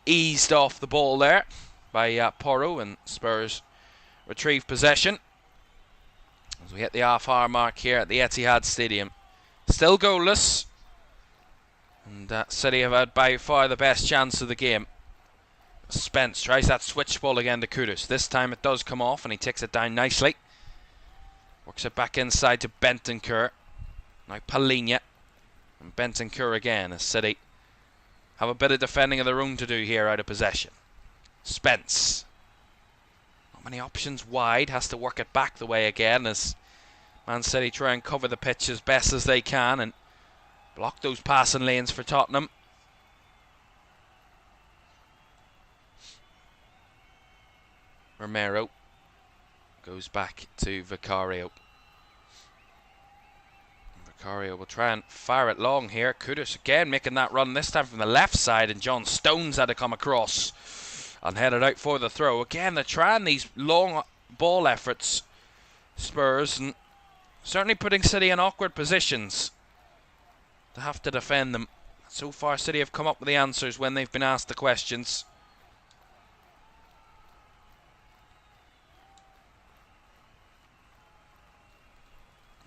Speaker 1: eased off the ball there by Porro, and Spurs retrieve possession as we hit the half-hour mark here at the Etihad Stadium. Still goalless, and City have had by far the best chance of the game. Spence tries that switch ball again to Kudus. This time it does come off and he takes it down nicely. Works it back inside to Bentancur. Now Palhinha. And Bentancur again as City have a bit of defending of their own to do here out of possession. Spence. Not many options wide. Has to work it back the way again as Man City try and cover the pitch as best as they can and block those passing lanes for Tottenham. Romero goes back to Vicario. Vicario will try and fire it long here. Kudus again making that run, this time from the left side, and John Stones had to come across and headed out for the throw. Again, they're trying these long ball efforts, Spurs, and certainly putting City in awkward positions to have to defend them. So far, City have come up with the answers when they've been asked the questions.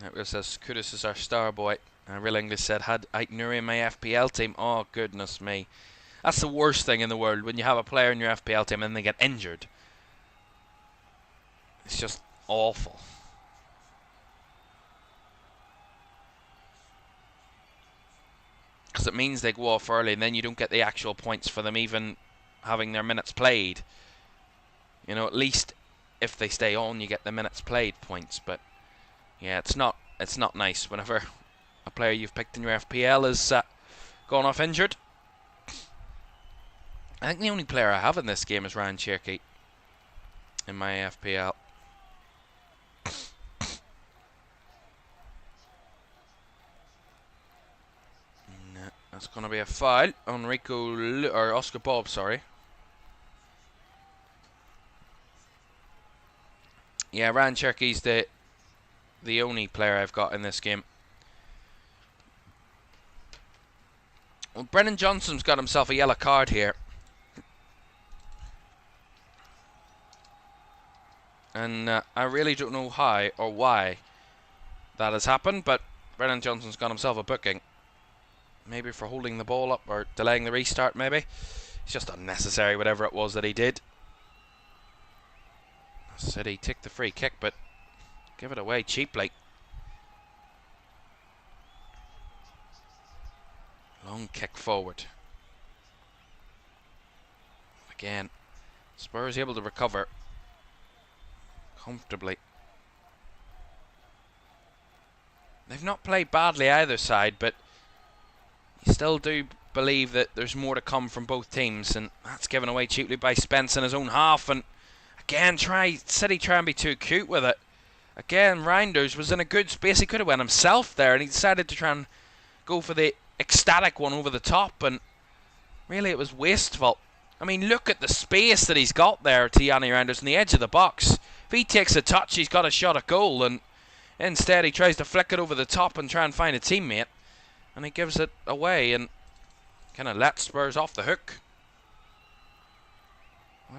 Speaker 1: It was as Kudus as our star boy. Real English said, had Aït-Nouri in my FPL team. Oh, goodness me. That's the worst thing in the world, when you have a player in your FPL team and they get injured. It's just awful. Because it means they go off early and then you don't get the actual points for them even having their minutes played. You know, at least if they stay on, you get the minutes played points, but yeah, it's not nice whenever a player you've picked in your FPL is gone off injured. I think the only player I have in this game is Ryan Cherky in my FPL. No, that's going to be a foul. Or Oscar Bob, sorry. Yeah, Ryan Cherky's the only player I've got in this game. Well, Brennan Johnson's got himself a yellow card here. And I really don't know how or why that has happened, but Brennan Johnson's got himself a booking. Maybe for holding the ball up or delaying the restart, maybe. It's just unnecessary, whatever it was that he did. City took the free kick, but give it away cheaply. Long kick forward. Again, Spurs able to recover. comfortably. They've not played badly either side, but you still do believe that there's more to come from both teams, and that's given away cheaply by Spence in his own half. And again, City try and be too cute with it. Again, Reinders was in a good space. He could have went himself there, and he decided to try and go for the ecstatic one over the top, and really it was wasteful. I mean, look at the space that he's got there to Yanni Reinders on the edge of the box. If he takes a touch, he's got a shot at goal, and instead he tries to flick it over the top and try and find a teammate, and he gives it away and kind of lets Spurs off the hook.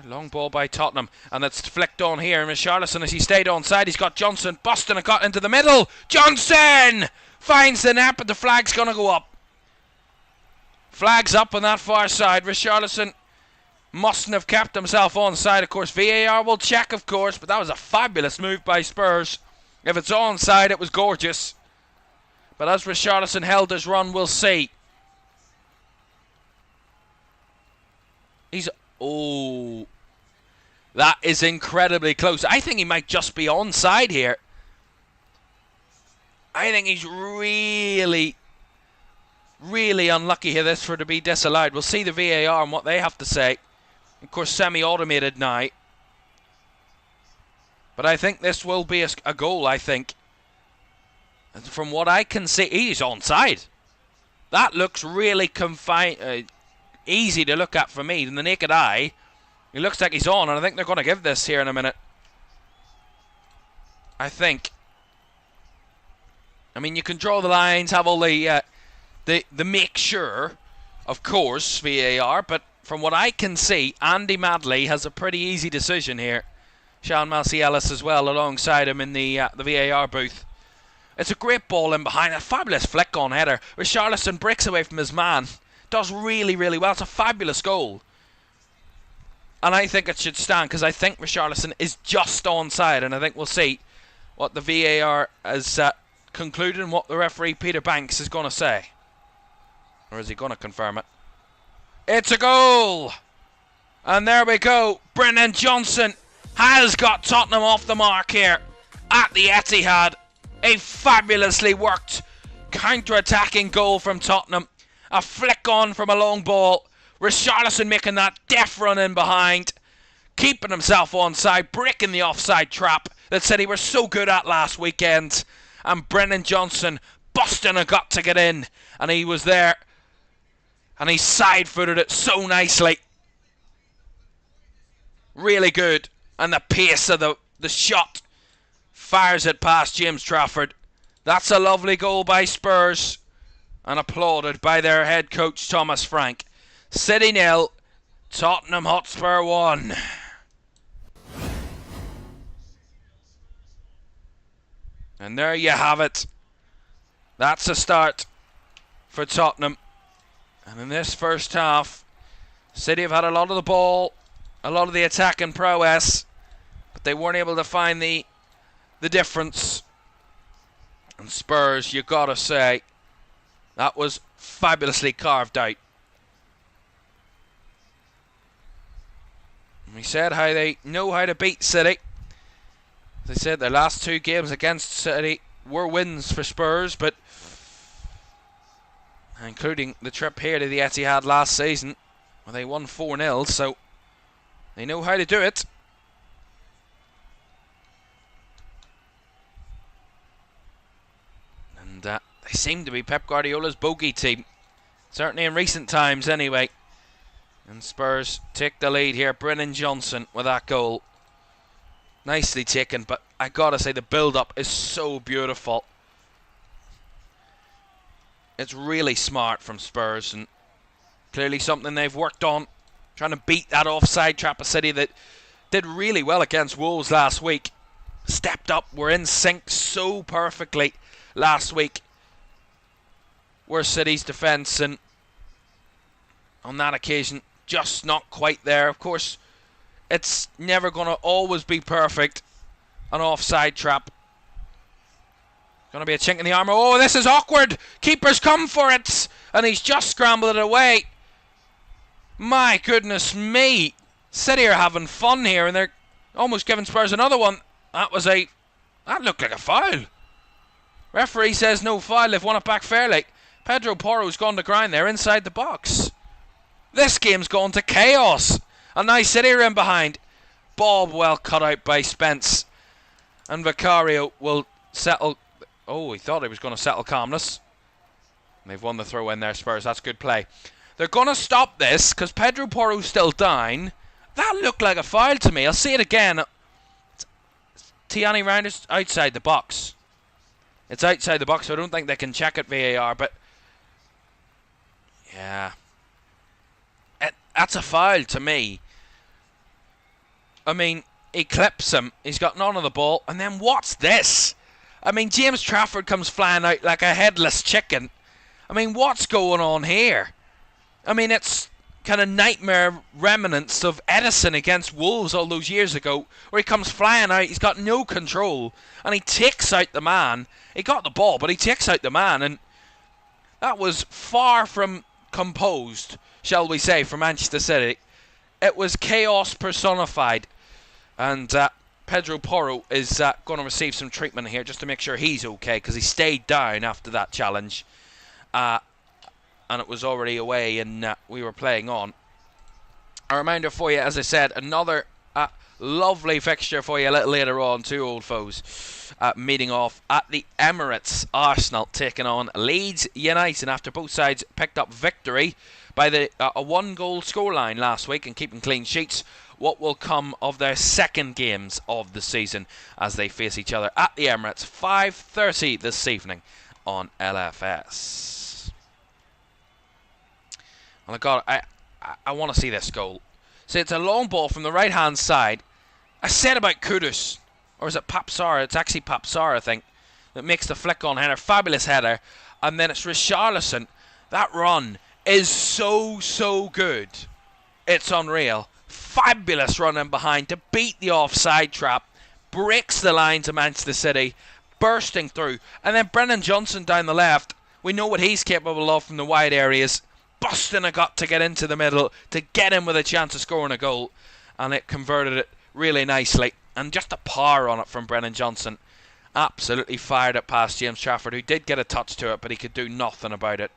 Speaker 1: Long ball by Tottenham, and it's flicked on here, and Richarlison, as he stayed onside, he's got Johnson busting and got into the middle. Johnson finds the net, but the flag's going to go up. Flag's up on that far side. Richarlison mustn't have kept himself onside. Of course, VAR will check, of course, but that was a fabulous move by Spurs. If it's onside, it was gorgeous. But as Richarlison held his run, we'll see. Oh, that is incredibly close. I think he might just be onside here. I think he's really, really unlucky here this for to be disallowed. We'll see the VAR and what they have to say. Of course, semi-automated now. But I think this will be a goal, I think. And from what I can see, he's onside. That looks really easy to look at for me in the naked eye. It looks like he's on, and I think they're going to give this here in a minute. I think. I mean, you can draw the lines, have all the make sure, of course, VAR, but from what I can see, Andy Madley has a pretty easy decision here. Sean Malcy-Ellis as well alongside him in the VAR booth. It's a great ball in behind, a fabulous flick on header. Richarlison breaks away from his man. Does really, really well. It's a fabulous goal. And I think it should stand, because I think Richarlison is just onside, and I think we'll see what the VAR has concluded and what the referee Peter Banks is going to say. Or is he going to confirm it? It's a goal! And there we go. Brennan Johnson has got Tottenham off the mark here at the Etihad. A fabulously worked counter-attacking goal from Tottenham. A flick on from a long ball. Richarlison making that deft run in behind. Keeping himself onside. Breaking the offside trap that City were so good at last weekend. And Brennan Johnson busting a gut to get in. And he was there. And he side-footed it so nicely. Really good. And the pace of the shot fires it past James Trafford. That's a lovely goal by Spurs. And applauded by their head coach Thomas Frank. City 0, Tottenham Hotspur 1. And there you have it. That's a start for Tottenham. And in this first half, City have had a lot of the ball, a lot of the attack and prowess, but they weren't able to find the difference. And Spurs, you gotta say, that was fabulously carved out. And we said how they know how to beat City. As I said, their last two games against City were wins for Spurs, but including the trip here to the Etihad last season, where they won 4-0, so they know how to do it. And they seem to be Pep Guardiola's bogey team, certainly in recent times anyway. And Spurs take the lead here. Brennan Johnson with that goal. Nicely taken, but I gotta say the build-up is so beautiful. It's really smart from Spurs, and clearly something they've worked on, trying to beat that offside trap of City that did really well against Wolves last week. Stepped up, were in sync so perfectly last week. Were City's defence, and on that occasion, just not quite there. Of course, it's never going to always be perfect. An offside trap. Going to be a chink in the armour. Oh, this is awkward. Keeper's come for it. And he's just scrambled it away. My goodness me. City are having fun here, and they're almost giving Spurs another one. That looked like a foul. Referee says no foul. They've won it back fairly. Pedro Porro's gone to ground there inside the box. This game's gone to chaos. And now City are in behind. Ball well cut out by Spence. And Vicario will settle. Oh, he thought he was going to settle calmness. They've won the throw in there, Spurs. That's good play. They're going to stop this because Pedro Porro's still down. That looked like a foul to me. I'll see it again. Tiani Rounders outside the box. It's outside the box, so I don't think they can check it VAR, but yeah. That's a foul to me. I mean, he clips him. He's got none of the ball. And then what's this? I mean, James Trafford comes flying out like a headless chicken. I mean, what's going on here? I mean, it's kind of nightmare remnants of Edison against Wolves all those years ago, where he comes flying out, he's got no control, and he takes out the man. He got the ball, but he takes out the man, and that was far from composed, shall we say, for Manchester City. It was chaos personified, and Pedro Porro is going to receive some treatment here just to make sure he's okay, because he stayed down after that challenge. And it was already away and we were playing on. A reminder for you, as I said, another lovely fixture for you a little later on. Two old foes meeting off at the Emirates. Arsenal taking on Leeds United after both sides picked up victory by a one-goal scoreline last week and keeping clean sheets. What will come of their second games of the season as they face each other at the Emirates, 5:30 this evening on LFS. Well, I want to see this goal. See, it's a long ball from the right-hand side. I said about Kudus, or is it Papsara? It's actually Papsara, I think, that makes the flick-on header. Fabulous header. And then it's Richarlison. That run is so good. It's unreal. Fabulous run in behind to beat the offside trap. Breaks the line to Manchester City. Bursting through. And then Brennan Johnson down the left. We know what he's capable of from the wide areas. Busting a gut to get into the middle to get him with a chance of scoring a goal, and it converted it really nicely. And just a power on it from Brennan Johnson. Absolutely fired it past James Trafford, who did get a touch to it, but he could do nothing about it.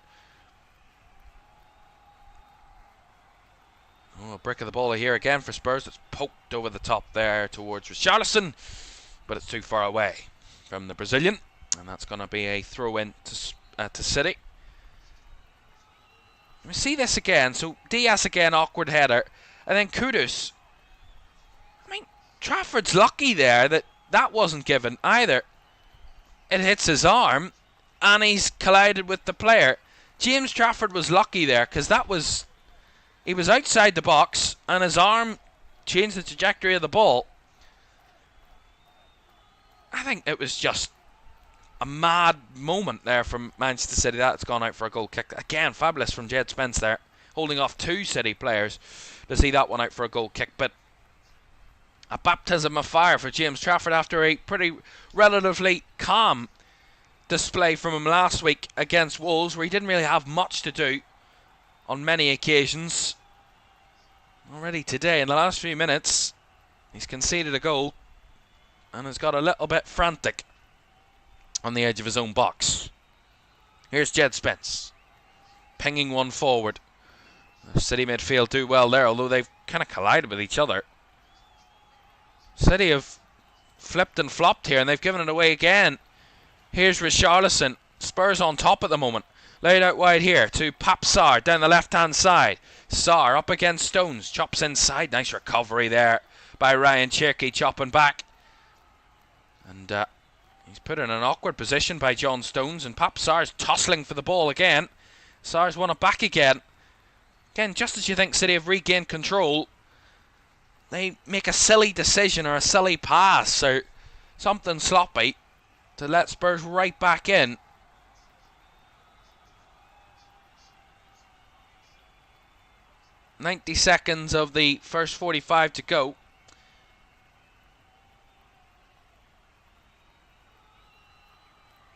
Speaker 1: Oh, a brick of the ball here again for Spurs. It's poked over the top there towards Richarlison, but it's too far away from the Brazilian, and that's going to be a throw in to City. We see this again. So Diaz again, awkward header, and then Kudus. I mean, Trafford's lucky there that wasn't given either. It hits his arm, and he's collided with the player. James Trafford was lucky there because he was outside the box, and his arm changed the trajectory of the ball. I think it was just a mad moment there from Manchester City. That's gone out for a goal kick. Again, fabulous from Jed Spence there, holding off two City players to see that one out for a goal kick. But a baptism of fire for James Trafford after a pretty relatively calm display from him last week against Wolves, where he didn't really have much to do on many occasions. Already today, in the last few minutes, he's conceded a goal and has got a little bit frantic on the edge of his own box. Here's Jed Spence pinging one forward. The City midfield do well there, although they've kind of collided with each other. City have flipped and flopped here, and they've given it away again. Here's Richarlison. Spurs on top at the moment. Laid out wide here to Pap Sarr down the left-hand side. Sarr up against Stones. Chops inside. Nice recovery there by Ryan Cherky, chopping back. And he's put in an awkward position by John Stones, and Pap Sarr's tussling for the ball again. Sarr's won it back again. Again, just as you think City have regained control, they make a silly decision or a silly pass or something sloppy to let Spurs right back in. "90 seconds of the first 45 to go.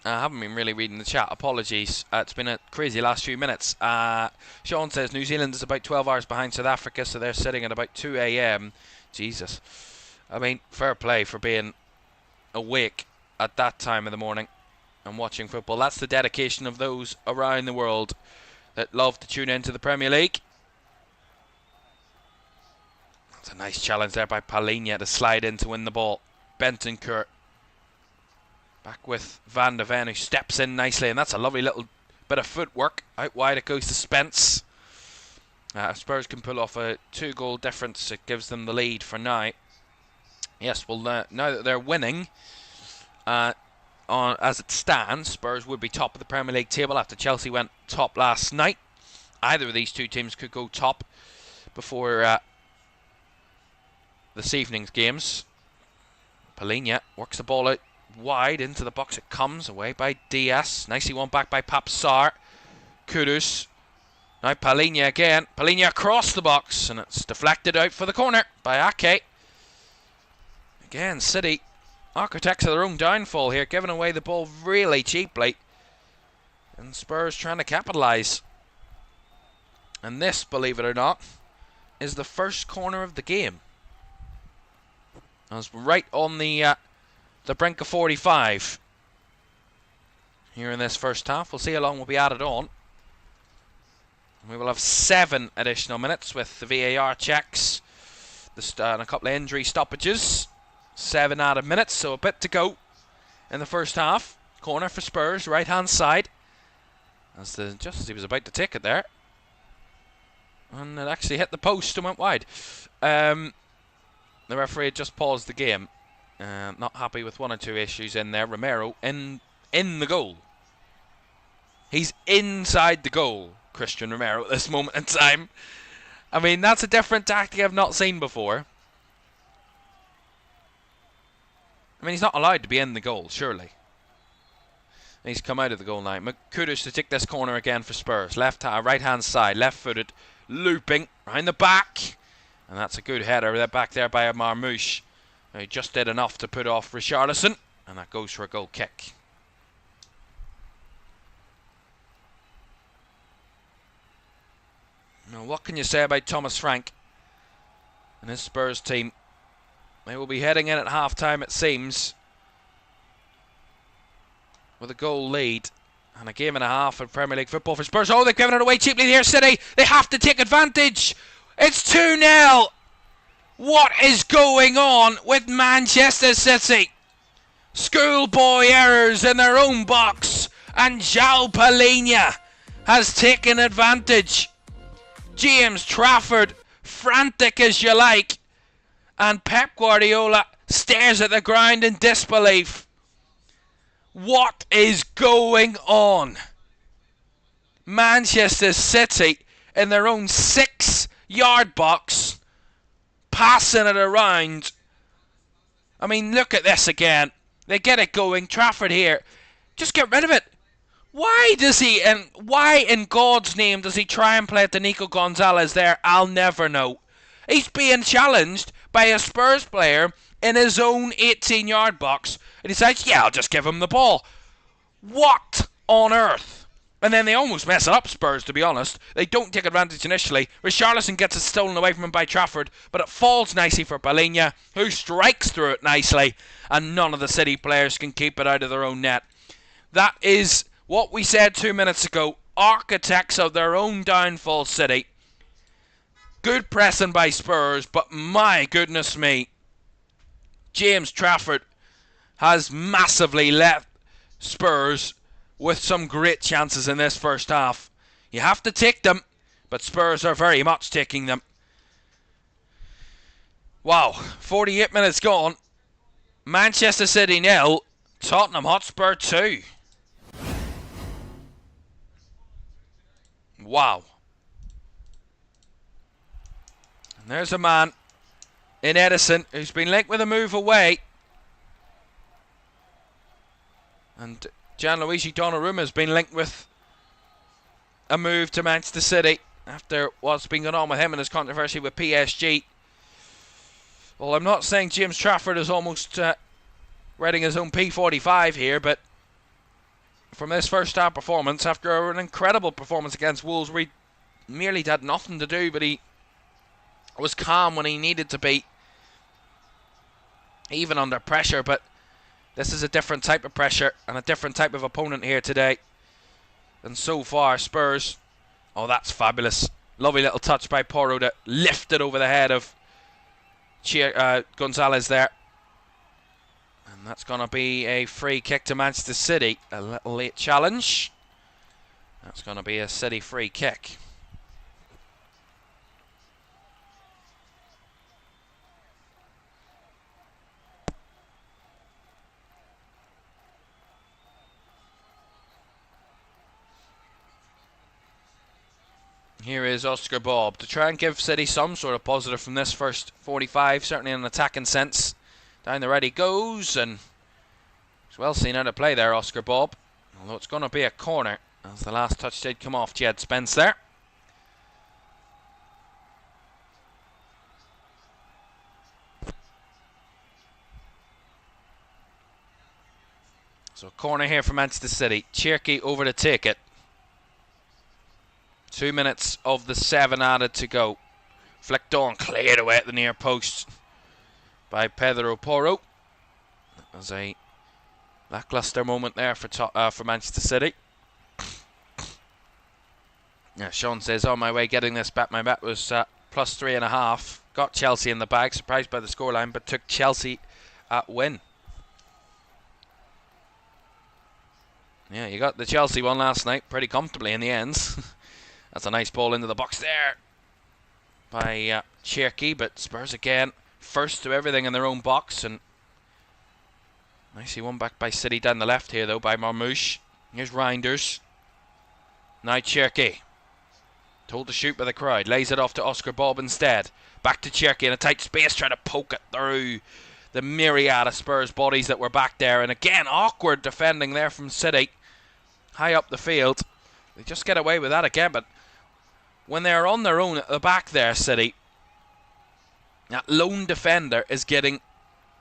Speaker 1: I haven't been really reading the chat. Apologies. It's been a crazy last few minutes. Sean says New Zealand is about 12 hours behind South Africa, so they're sitting at about 2 a.m. Jesus. I mean, fair play for being awake at that time of the morning and watching football. That's the dedication of those around the world that love to tune into the Premier League. That's a nice challenge there by Palhinha to slide in to win the ball. Bentancur back with Van de Ven, who steps in nicely, and that's a lovely little bit of footwork. Out wide it goes to Spence. If Spurs can pull off a 2-goal difference, it gives them the lead for now. Yes, well, now that they're winning, as it stands, Spurs would be top of the Premier League table after Chelsea went top last night. Either of these two teams could go top before this evening's games. Palhinha works the ball out wide into the box. It comes away by Diaz. Nicely won back by Papsar. Kudus. Now Palhinha again. Palhinha across the box, and it's deflected out for the corner by Ake. Again, City, architects of their own downfall here, giving away the ball really cheaply. And Spurs trying to capitalise. And this, believe it or not, is the first corner of the game. I was right on the brink of 45 here in this first half. We'll see how long will be added on. We will have 7 additional minutes with the VAR checks and a couple of injury stoppages. 7 added minutes, so a bit to go in the first half. Corner for Spurs, right hand side. Just as he was about to take it there. And it actually hit the post and went wide. The referee had just paused the game. Not happy with one or two issues in there. Romero in the goal. He's inside the goal, Christian Romero, at this moment in time. I mean, that's a different tactic I've not seen before. I mean, he's not allowed to be in the goal, surely. He's come out of the goal now. Kudus to take this corner again for Spurs. Right hand side, left-footed, looping, round the back. And that's a good header back there by Marmouche. He just did enough to put off Richarlison. And that goes for a goal kick. Now, what can you say about Thomas Frank and his Spurs team? They will be heading in at half-time, it seems, with a goal lead and a game and a half in Premier League football for Spurs. Oh, they've given it away cheaply here, City. They have to take advantage. It's 2-0. What is going on with Manchester City? Schoolboy errors in their own box, and João Palhinha has taken advantage. James Trafford, frantic as you like, and Pep Guardiola stares at the ground in disbelief. What is going on? Manchester City in their own 6-yard box, passing it around. I mean, look at this again. They get it going. Trafford here. Just get rid of it. Why does he, and why in God's name does he try and play it to Nico Gonzalez there? I'll never know. He's being challenged by a Spurs player in his own 18-yard box. And he says, yeah, I'll just give him the ball. What on earth? And then they almost mess it up, Spurs, to be honest. They don't take advantage initially. Richarlison gets it stolen away from him by Trafford, but it falls nicely for Palhinha, who strikes through it nicely, and none of the City players can keep it out of their own net. That is what we said 2 minutes ago. Architects of their own downfall, City. Good pressing by Spurs, but my goodness me, James Trafford has massively left Spurs with some great chances in this first half. You have to take them, but Spurs are very much taking them. Wow, 48 minutes gone. Manchester City 0, Tottenham Hotspur 2. Wow. And there's a man in Edison who's been linked with a move away. And Gianluigi Donnarumma has been linked with a move to Manchester City after what's been going on with him and his controversy with PSG. Well, I'm not saying James Trafford is almost writing his own P45 here, but from this first half performance, after an incredible performance against Wolves where he merely had nothing to do, but he was calm when he needed to be, even under pressure, but This is a different type of pressure and a different type of opponent here today. And so far, Spurs. Oh, that's fabulous. Lovely little touch by Porro to lift it over the head of Gonzalez there. And that's going to be a free kick to Manchester City. A little late challenge. That's going to be a City free kick. Here is Oscar Bob to try and give City some sort of positive from this first 45, certainly in an attacking sense. Down the right he goes, and he's well seen how to play there, Oscar Bob. Although it's going to be a corner, as the last touch did come off Jed Spence there. So corner here for Manchester City. Cherki over to take it. 2 minutes of the 7 added to go. Flicked on, cleared away at the near post by Pedro Porro. That was a lackluster moment there for Manchester City. Yeah, Sean says, on my way getting this bet. My bet was plus 3.5. Got Chelsea in the bag, surprised by the scoreline, but took Chelsea at win. Yeah, you got the Chelsea one last night pretty comfortably in the ends. That's a nice ball into the box there by Cherki, but Spurs again first to everything in their own box, and nicely one back by City down the left here though by Marmouche. Here's Reinders. Now Cherki, told to shoot by the crowd, lays it off to Oscar Bob instead. Back to Cherki in a tight space, trying to poke it through the myriad of Spurs bodies that were back there, and again awkward defending there from City high up the field. They just get away with that again, but when they're on their own at the back there, City, that lone defender is getting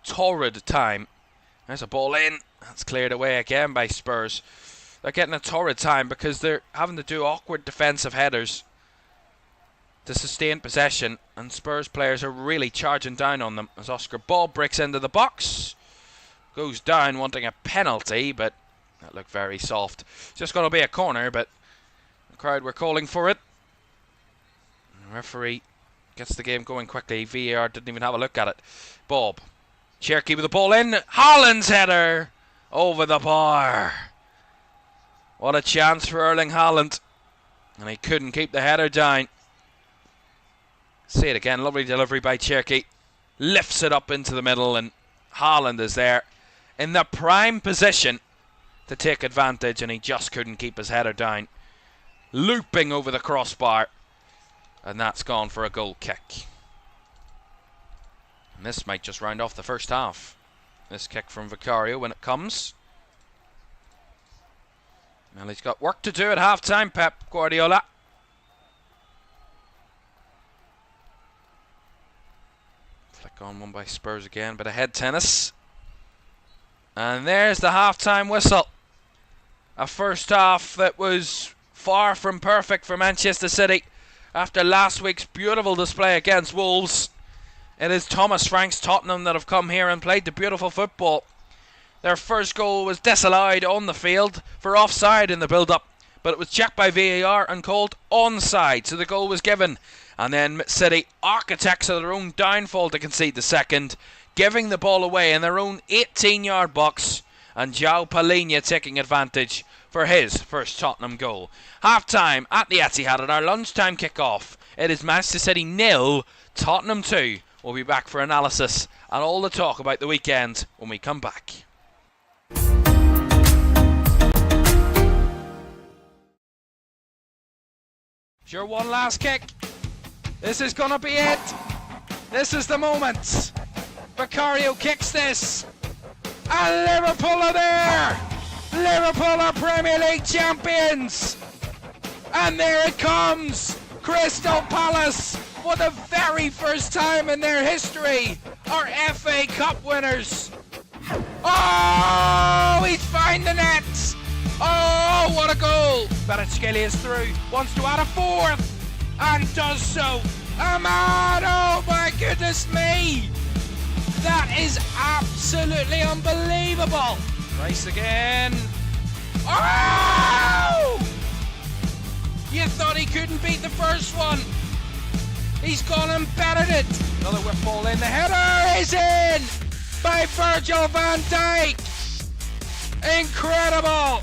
Speaker 1: torrid time. There's a ball in. That's cleared away again by Spurs. They're getting a torrid time because they're having to do awkward defensive headers to sustain possession, and Spurs players are really charging down on them as Oscar Bob breaks into the box. Goes down wanting a penalty, but that looked very soft. Just going to be a corner, but the crowd were calling for it. The referee gets the game going quickly. VAR didn't even have a look at it. Bob. Cherki with the ball in. Haaland's header over the bar. What a chance for Erling Haaland. And he couldn't keep the header down. See it again. Lovely delivery by Cherki. Lifts it up into the middle, and Haaland is there in the prime position to take advantage, and he just couldn't keep his header down. Looping over the crossbar. And that's gone for a goal kick. And this might just round off the first half. This kick from Vicario when it comes. Well, he's got work to do at half-time, Pep Guardiola. Flick on one by Spurs again, bit of head tennis. And there's the half-time whistle. A first half that was far from perfect for Manchester City. After last week's beautiful display against Wolves, it is Thomas Frank's Tottenham that have come here and played the beautiful football. Their first goal was disallowed on the field for offside in the build-up, but it was checked by VAR and called onside, so the goal was given. And then City, architects of their own downfall to concede the second, giving the ball away in their own 18-yard box, and João Palhinha taking advantage for his first Tottenham goal. Half-time at the Etihad at our lunchtime kick-off. It is Manchester City 0, Tottenham 2. We'll be back for analysis and all the talk about the weekend when we come back. Sure, one last kick. This is going to be it. This is the moment. Vicario kicks this. And Liverpool are there. Liverpool are Premier League champions. And there it comes. Crystal Palace, for the very first time in their history, are FA Cup winners. Oh, he's found the net. Oh, what a goal. Kvaratskhelia is through, wants to add a fourth, and does so. Ahmad, oh my goodness me. That is absolutely unbelievable. Race again. Oh! You thought he couldn't beat the first one. He's gone and bettered it. Another whip ball in. The header is in by Virgil van Dijk. Incredible.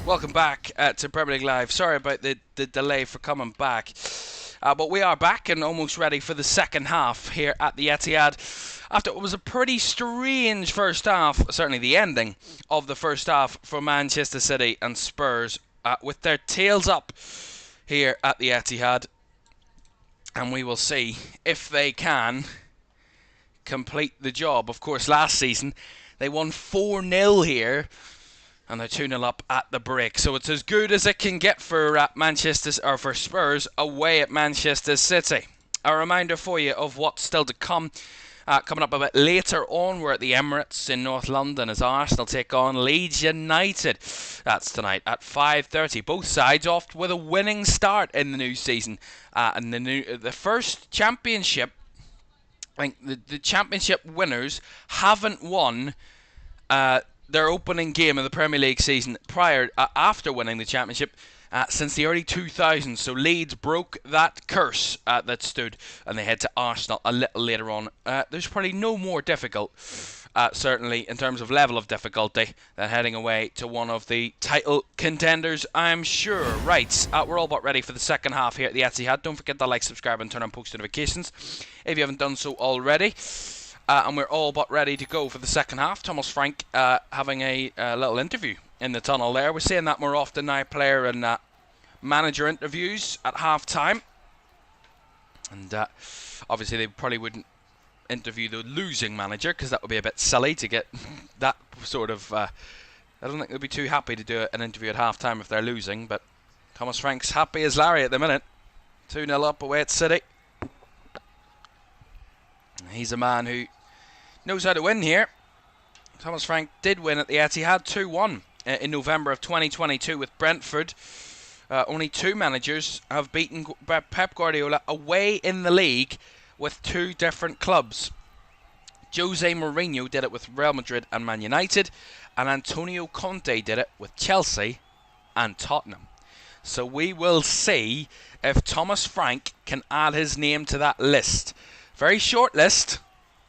Speaker 1: Welcome back to Premier League Live. Sorry about the delay for coming back. But we are back and almost ready for the second half here at the Etihad. After what was a pretty strange first half, certainly the ending of the first half for Manchester City and Spurs with their tails up here at the Etihad. And we will see if they can complete the job. Of course, last season they won 4-0 here. And they're 2-0 up at the break. So it's as good as it can get for for Spurs away at Manchester City. A reminder for you of what's still to come. Coming up a bit later on, we're at the Emirates in North London as Arsenal take on Leeds United. That's tonight at 5:30. Both sides off with a winning start in the new season. And the first championship, I think the championship winners haven't won their opening game of the Premier League season after winning the championship since the early 2000s. So Leeds broke that curse that stood, and they head to Arsenal a little later on. There's probably no more difficult, certainly in terms of level of difficulty, than heading away to one of the title contenders, I'm sure. Right, we're all but ready for the second half here at the Etihad. Don't forget to like, subscribe and turn on post notifications if you haven't done so already. And we're all but ready to go for the second half. Thomas Frank having a little interview in the tunnel there. We're seeing that more often now, player and manager interviews at half-time. And obviously they probably wouldn't interview the losing manager, because that would be a bit silly to get that sort of... I don't think they'd be too happy to do an interview at half-time if they're losing, but Thomas Frank's happy as Larry at the minute. 2-0 up away at City. He's a man who knows how to win here. Thomas Frank did win at the Etihad 2-1 in November of 2022 with Brentford. Only two managers have beaten Pep Guardiola away in the league with two different clubs. Jose Mourinho did it with Real Madrid and Man United, and Antonio Conte did it with Chelsea and Tottenham. So we will see if Thomas Frank can add his name to that list. Very short list,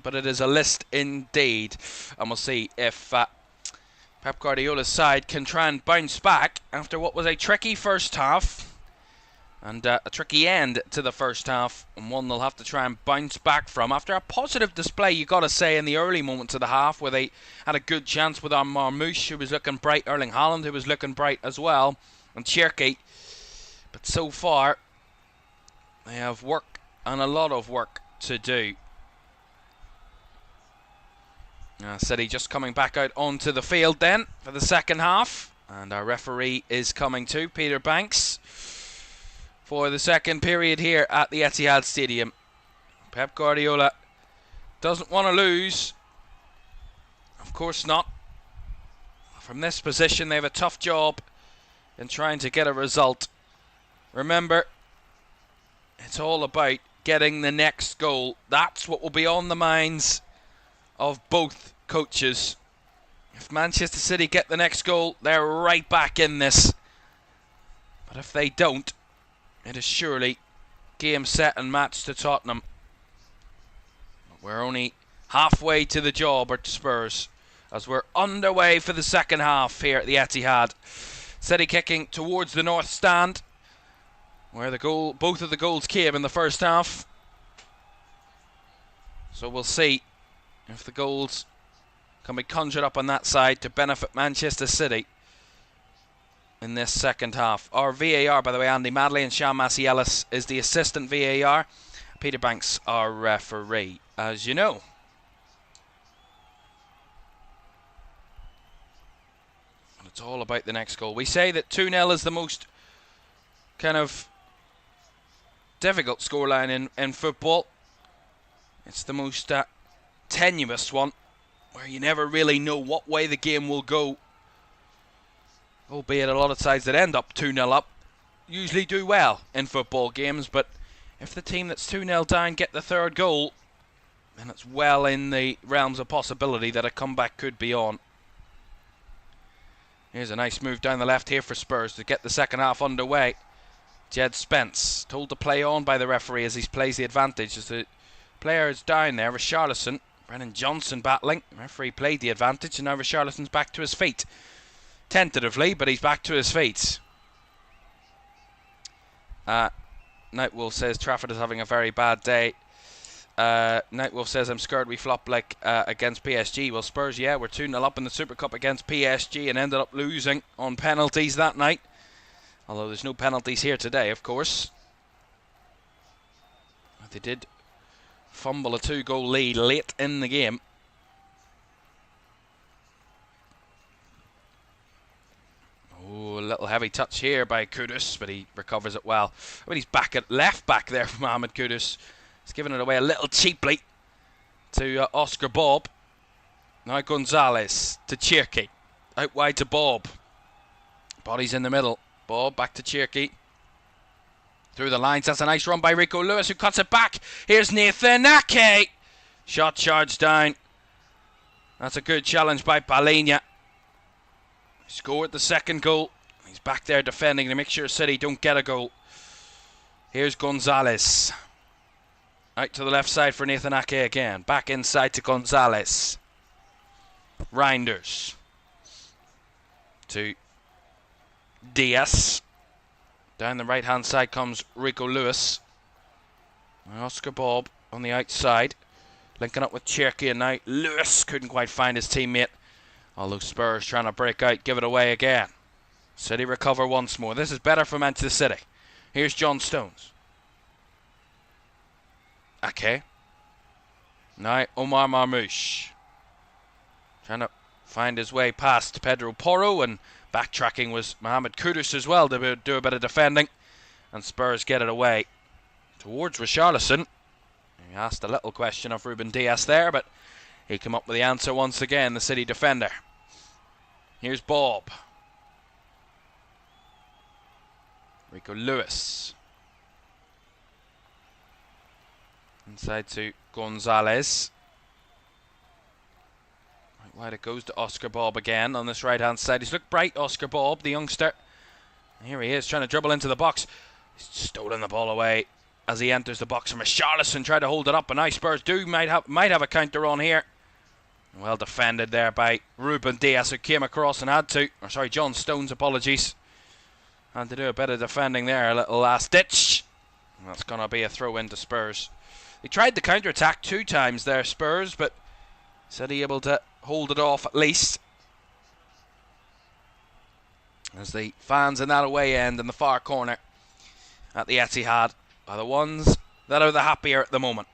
Speaker 1: but it is a list indeed. And we'll see if Pep Guardiola's side can try and bounce back after what was a tricky first half. And a tricky end to the first half, and one they'll have to try and bounce back from after a positive display, you got to say, in the early moments of the half, where they had a good chance with Marmouche, who was looking bright, Erling Haaland, who was looking bright as well, and Cherki. But so far, they have work, and a lot of work to do. City just coming back out onto the field then for the second half, and our referee is coming too, Peter Banks, for the second period here at the Etihad Stadium. Pep Guardiola doesn't want to lose. Of course not. From this position, they have a tough job in trying to get a result. Remember, it's all about getting the next goal. That's what will be on the minds of both coaches. If Manchester City get the next goal, they're right back in this. But if they don't, it is surely game, set and match to Tottenham. We're only halfway to the job at Spurs as we're underway for the second half here at the Etihad. City kicking towards the north stand, where both of the goals came in the first half. So we'll see if the goals can be conjured up on that side to benefit Manchester City in this second half. Our VAR, by the way, Andy Madley, and Sean Massey-Ellis is the assistant VAR. Peter Banks, our referee, as you know. And it's all about the next goal. We say that 2-0 is the most kind of difficult scoreline in football. It's the most tenuous one, where you never really know what way the game will go. Albeit a lot of sides that end up 2-0 up usually do well in football games, but if the team that's 2-0 down get the third goal, then it's well in the realms of possibility that a comeback could be on. Here's a nice move down the left here for Spurs to get the second half underway. Jed Spence told to play on by the referee as he plays the advantage. As the player is down there, Richarlison, Brennan Johnson battling. The referee played the advantage, and now Richarlison's back to his feet. Tentatively, but he's back to his feet. Nightwolf says Trafford is having a very bad day. Nightwolf says I'm scared we flop like against PSG. Well, Spurs, yeah, we're 2-0 up in the Super Cup against PSG and ended up losing on penalties that night. Although there's no penalties here today, of course. But they did fumble a 2-goal lead late in the game. Oh, a little heavy touch here by Kudus, but he recovers it well. But he's back at left back there from Mohamed Kudus. He's giving it away a little cheaply to Oscar Bob. Now Gonzalez to Cherki. Out wide to Bob. Body's in the middle. Bob back to Cherki. Through the lines. That's a nice run by Rico Lewis, who cuts it back. Here's Nathan Ake. Shot charged down. That's a good challenge by Palhinha. Scored the second goal. He's back there defending to make sure City don't get a goal. Here's Gonzalez. Out to the left side for Nathan Ake again. Back inside to Gonzalez. Reinders. To Diaz. Down the right hand side comes Rico Lewis. Oscar Bob on the outside. Linking up with Cherki, and now Lewis couldn't quite find his teammate. Although Spurs trying to break out, give it away again. City recover once more. This is better for Manchester City. Here's John Stones. Okay. Now Omar Marmouche. Trying to find his way past Pedro Porro, and backtracking was Mohamed Kudus as well to do a bit of defending. And Spurs get it away towards Richarlison. He asked a little question of Ruben Diaz there, but he came up with the answer once again, the City defender. Here's Bob. Rico Lewis. Inside to Gonzalez. Right wide it goes to Oscar Bob again on this right hand side. He's looked bright, Oscar Bob, the youngster. Here he is, trying to dribble into the box. He's stolen the ball away as he enters the box from Richarlison. Tried to hold it up, but now Spurs might have a counter on here. Well defended there by Ruben Dias, who came across and had to. Or sorry, John Stones, apologies. Had to do a bit of defending there, a little last ditch. And that's going to be a throw into Spurs. They tried the counter-attack 2 times there, Spurs, but said he able to hold it off at least. As the fans in that away end in the far corner at the Etihad are the ones that are the happier at the moment.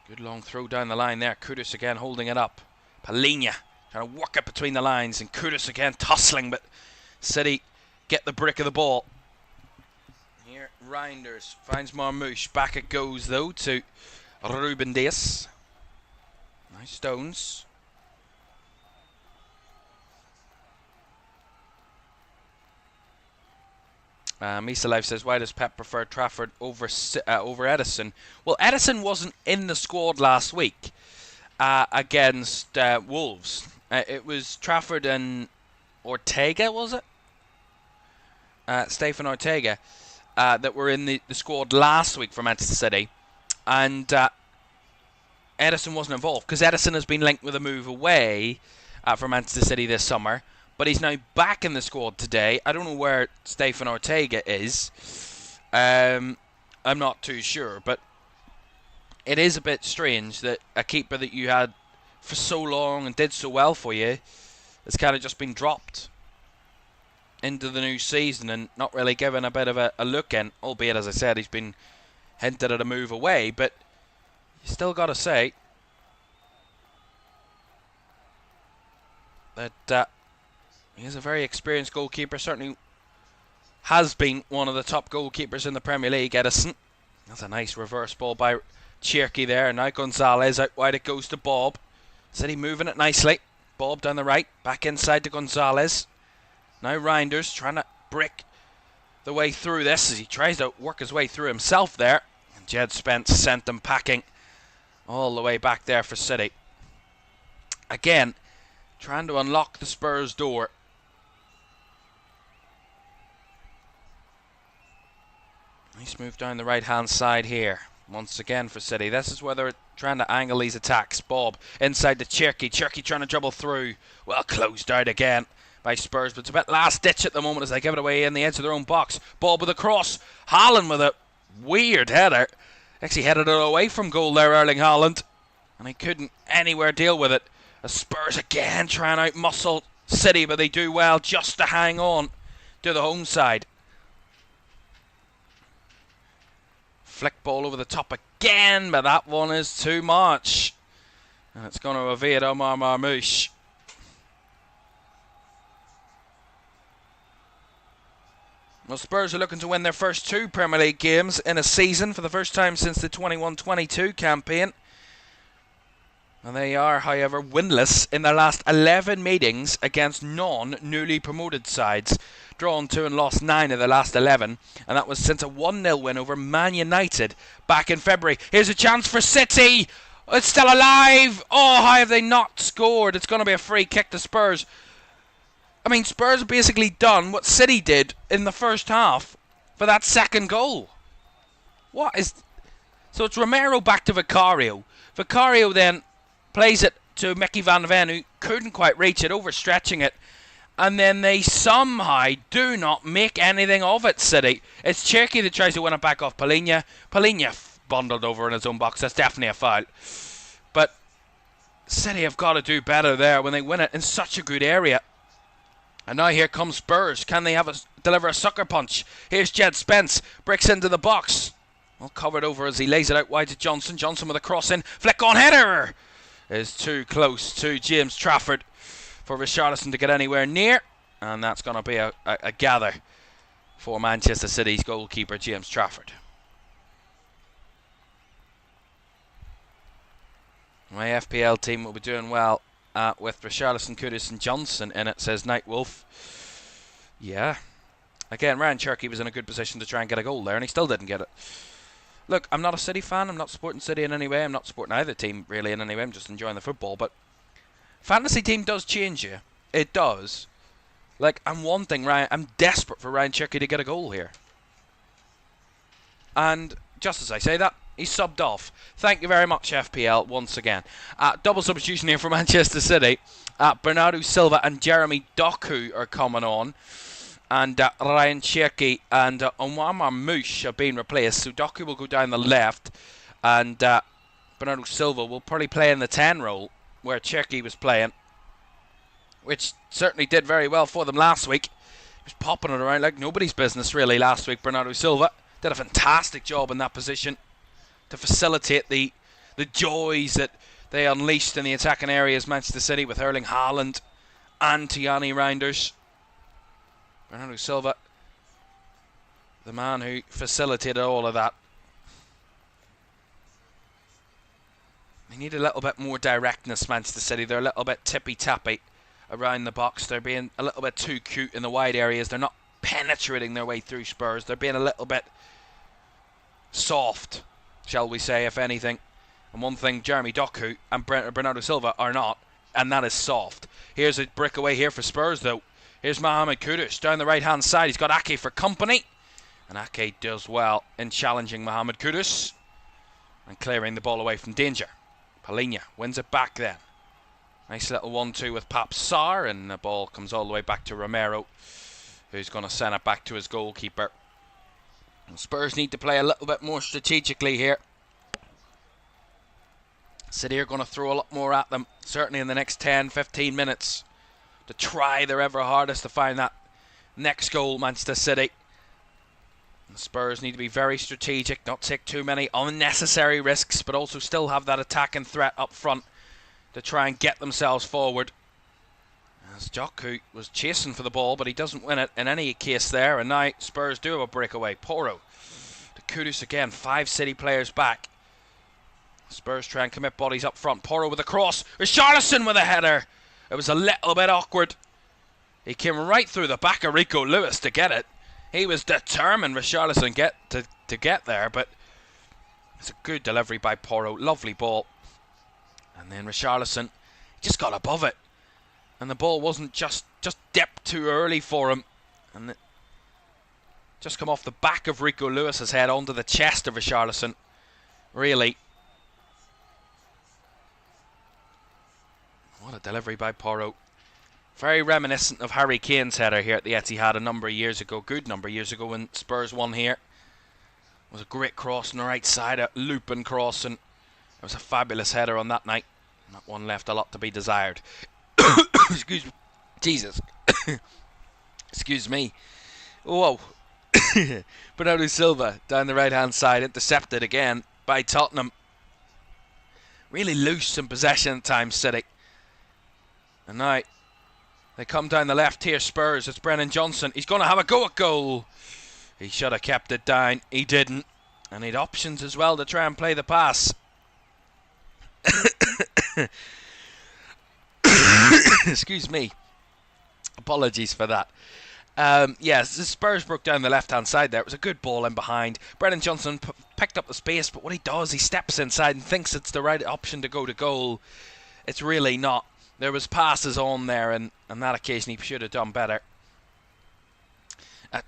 Speaker 1: Good long throw down the line there. Kudus again holding it up. Palhinha trying to work it between the lines, and Kudus again tussling, but City get the brick of the ball. Here Reinders finds Marmouche. Back it goes though to Ruben Dias. Nice Stones. Misa Life says, why does Pep prefer Trafford over Edison? Well, Edison wasn't in the squad last week against Wolves. It was Trafford and Ortega, was it? Stefan Ortega that were in the squad last week for Manchester City. And Edison wasn't involved because Edison has been linked with a move away from Manchester City this summer. But he's now back in the squad today. I don't know where Stefan Ortega is. I'm not too sure. But it is a bit strange that a keeper that you had for so long and did so well for you has kind of just been dropped into the new season and not really given a bit of a look in. Albeit, as I said, he's been hinted at a move away. But you still got to say that... he is a very experienced goalkeeper, certainly has been one of the top goalkeepers in the Premier League, Edison. That's a nice reverse ball by Cherky there. Now Gonzalez out wide, it goes to Bob. City moving it nicely. Bob down the right, back inside to Gonzalez. Now Reinders trying to brick the way through this as he tries to work his way through himself there. And Jed Spence sent them packing all the way back there for City. Again, trying to unlock the Spurs door. Nice move down the right-hand side here. Once again for City. This is where they're trying to angle these attacks. Bob inside to Cherky. Cherky trying to dribble through. Well, closed out again by Spurs. But it's a bit last-ditch at the moment as they give it away in the edge of their own box. Bob with a cross. Haaland with a weird header. Actually headed it away from goal there, Erling Haaland. And he couldn't anywhere deal with it. As Spurs again trying to out-muscle City. But they do well just to hang on to the home side. Flick ball over the top again, but that one is too much. And it's going to evade Omar Marmouche. Well, Spurs are looking to win their first 2 Premier League games in a season for the first time since the 21-22 campaign. And they are, however, winless in their last 11 meetings against non-newly promoted sides. Drawn 2 and lost 9 of the last 11, and that was since a 1-0 win over Man United back in February. Here's a chance for City. It's still alive. Oh, how have they not scored? It's going to be a free kick to Spurs. I mean, Spurs have basically done what City did in the first half for that second goal. What is... So it's Romero back to Vicario. Vicario then plays it to Mickey van Ven, who couldn't quite reach it, overstretching it. And then they somehow do not make anything of it, City. It's Cherky that tries to win it back off Palhinha. Palhinha bundled over in his own box. That's definitely a foul. But City have got to do better there when they win it in such a good area. And now here comes Spurs. Can they deliver a sucker punch? Here's Jed Spence. Bricks into the box. Well, covered over as he lays it out wide to Johnson. Johnson with a cross in. Flick on header. Is too close to James Trafford for Richarlison to get anywhere near, and that's going to be a gather for Manchester City's goalkeeper James Trafford. My FPL team will be doing well with Richarlison, Kudus and Johnson in it, says Nightwolf. Yeah. Again, Ryan Cherky was in a good position to try and get a goal there, and he still didn't get it. Look, I'm not a City fan. I'm not supporting City in any way. I'm not supporting either team really in any way. I'm just enjoying the football. But fantasy team does change you. It does. Like, I'm wanting Ryan. I'm desperate for Ryan Cherky to get a goal here. And just as I say that, he's subbed off. Thank you very much, FPL, once again. Double substitution here for Manchester City. Bernardo Silva and Jeremy Doku are coming on. And Ryan Cherky and Onwama Moosh are being replaced. So Doku will go down the left. And Bernardo Silva will probably play in the 10 role, where Cherky was playing, which certainly did very well for them last week. He was popping it around like nobody's business, really, last week. Bernardo Silva did a fantastic job in that position to facilitate the joys that they unleashed in the attacking areas, Manchester City, with Erling Haaland and Tiani Reinders. Bernardo Silva, the man who facilitated all of that. They need a little bit more directness, Manchester City. They're a little bit tippy-tappy around the box. They're being a little bit too cute in the wide areas. They're not penetrating their way through Spurs. They're being a little bit soft, shall we say, if anything. And one thing Jeremy Doku and Bernardo Silva are not, and that is soft. Here's a breakaway here for Spurs, though. Here's Mohamed Kudus down the right-hand side. He's got Ake for company. And Ake does well in challenging Mohamed Kudus and clearing the ball away from danger. Palhinha wins it back then. Nice little 1-2 with Pap Sarr, and the ball comes all the way back to Romero, who's going to send it back to his goalkeeper. And Spurs need to play a little bit more strategically here. City are going to throw a lot more at them, certainly in the next 10-15 minutes, to try their ever hardest to find that next goal, Manchester City. And Spurs need to be very strategic, not take too many unnecessary risks, but also still have that attacking threat up front to try and get themselves forward. As Doku was chasing for the ball, but he doesn't win it in any case there. And now Spurs do have a breakaway. Porro to Kudus again. 5 City players back. Spurs try and commit bodies up front. Porro with a cross. Richarlison with a header. It was a little bit awkward. He came right through the back of Rico Lewis to get it. He was determined Richarlison to get there, but it's a good delivery by Porro. Lovely ball. And then Richarlison just got above it. And the ball wasn't just dipped too early for him. And it just come off the back of Rico Lewis's head onto the chest of Richarlison. Really. What a delivery by Porro. Very reminiscent of Harry Kane's header here at the Etihad a number of years ago. Good number of years ago when Spurs won here. It was a great cross on the right side, a looping cross, and it was a fabulous header on that night. That one left a lot to be desired. Excuse me. Jesus. Excuse me. Whoa. Bernardo Silva down the right hand side, intercepted again by Tottenham. Really loose in possession at times, City. And now they come down the left here, Spurs. It's Brennan Johnson. He's going to have a go at goal. He should have kept it down. He didn't. And he had options as well to try and play the pass. Excuse me. Apologies for that. Yes, the Spurs broke down the left-hand side there. It was a good ball in behind. Brennan Johnson picked up the space, but what he does, he steps inside and thinks it's the right option to go to goal. It's really not. There was passes on there, and on that occasion he should have done better.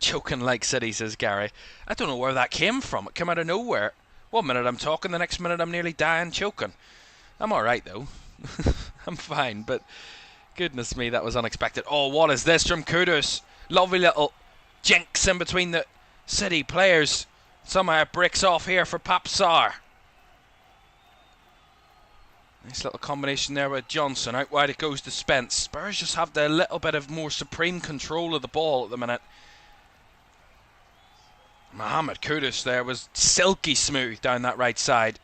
Speaker 1: Choking like City, says Gary. I don't know where that came from. It came out of nowhere. 1 minute I'm talking, the next minute I'm nearly dying choking. I'm alright though. I'm fine, but goodness me, that was unexpected. Oh, what is this from Kudus? Lovely little jinx in between the City players. Somehow it breaks off here for Pap Sarr. Nice little combination there with Johnson. Out wide it goes to Spence. Spurs just have the little bit of more supreme control of the ball at the minute. Mohamed Kudus there was silky smooth down that right side.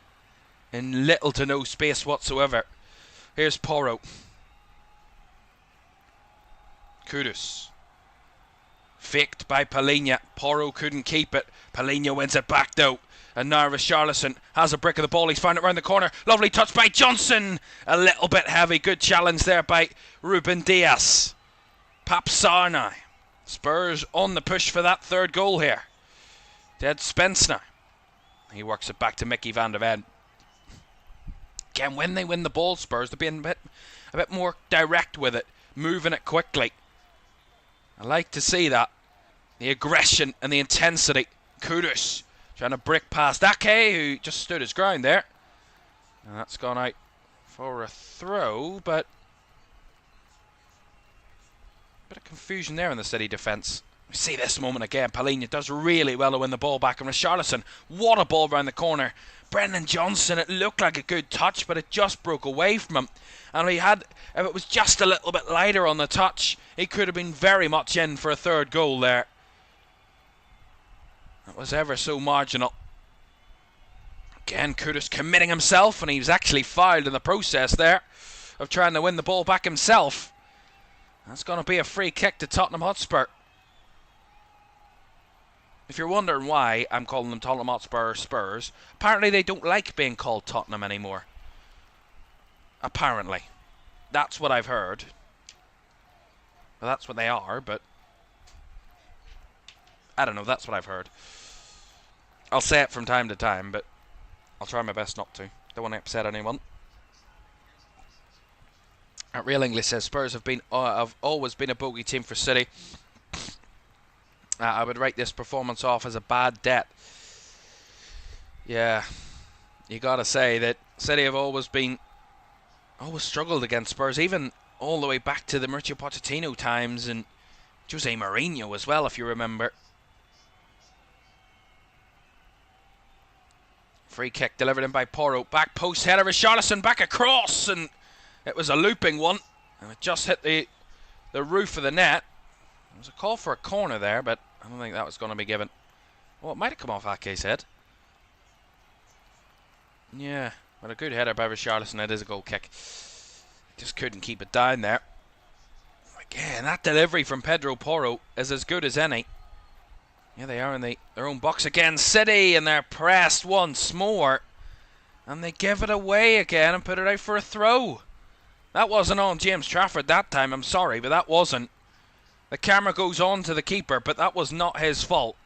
Speaker 1: In little to no space whatsoever. Here's Porro. Kudus. Faked by Palhinha. Porro couldn't keep it. Palhinha wins it back though. And now Richarlison has a brick of the ball. He's found it round the corner. Lovely touch by Johnson. A little bit heavy. Good challenge there by Ruben Dias. Pap Sarr now. Spurs on the push for that third goal here. Dead Spence now. He works it back to Mickey van der Ven. Again, when they win the ball, Spurs, they're being a bit more direct with it. Moving it quickly. I like to see that. The aggression and the intensity. Kudus trying to break past Ake, who just stood his ground there. And that's gone out for a throw, but a bit of confusion there in the City defence. We see this moment again. Palhinha does really well to win the ball back. And Richarlison, what a ball round the corner. Brendan Johnson, it looked like a good touch, but it just broke away from him. And if it was just a little bit lighter on the touch, he could have been very much in for a third goal there. That was ever so marginal. Again, Kudus committing himself, and he was actually fouled in the process there of trying to win the ball back himself. That's going to be a free kick to Tottenham Hotspur. If you're wondering why I'm calling them Tottenham Hotspur Spurs, apparently they don't like being called Tottenham anymore. Apparently. That's what I've heard. Well, that's what they are, but I don't know, that's what I've heard. I'll say it from time to time, but I'll try my best not to. Don't want to upset anyone. Real English says Spurs have always been a bogey team for City. I would write this performance off as a bad debt. Yeah, you gotta say that City have always struggled against Spurs, even all the way back to the Mauricio Pochettino times and Jose Mourinho as well, if you remember. Free kick delivered in by Porro. Back post header, Richarlison back across, and it was a looping one, and it just hit the roof of the net. There was a call for a corner there, but I don't think that was going to be given. Well, it might have come off Ake's head. Yeah, but a good header by Richarlison. It is a goal kick. Just couldn't keep it down there. Again, that delivery from Pedro Porro is as good as any. Yeah, they are in their own box again. City, and they're pressed once more. And they give it away again and put it out for a throw. That wasn't on James Trafford that time, I'm sorry, but that wasn't. The camera goes on to the keeper, but that was not his fault.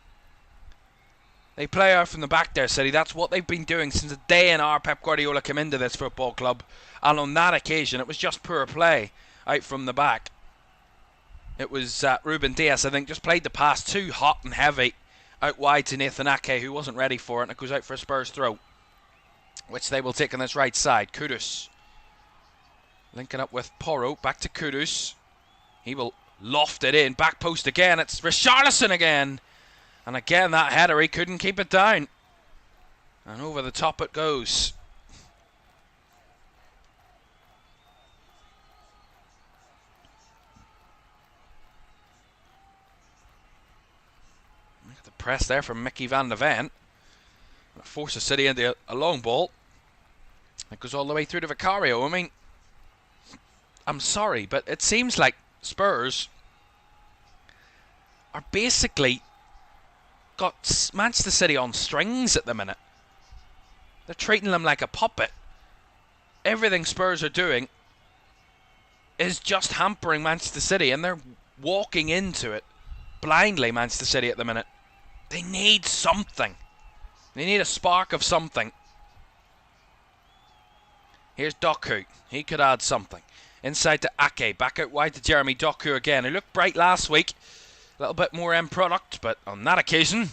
Speaker 1: They play out from the back there, City. That's what they've been doing since the day in our Pep Guardiola came into this football club. And on that occasion, it was just poor play out from the back. It was Ruben Dias, I think, just played the pass too hot and heavy out wide to Nathan Ake, who wasn't ready for it, and it goes out for a Spurs throw, which they will take on this right side. Kudus linking up with Porro, back to Kudus. He will loft it in, back post again. It's Richarlison again, and again that header, he couldn't keep it down, and over the top it goes. Look at the press there from Mickey van de Ven. It forces City into a long ball. It goes all the way through to Vicario. I mean, I'm sorry, but it seems like Spurs are basically got Manchester City on strings at the minute. They're treating them like a puppet. Everything Spurs are doing is just hampering Manchester City, and they're walking into it blindly, Manchester City, at the minute. They need something. They need a spark of something. Here's Doku. He could add something. Inside to Ake. Back out wide to Jeremy Doku again. He looked bright last week. A little bit more end product, but on that occasion,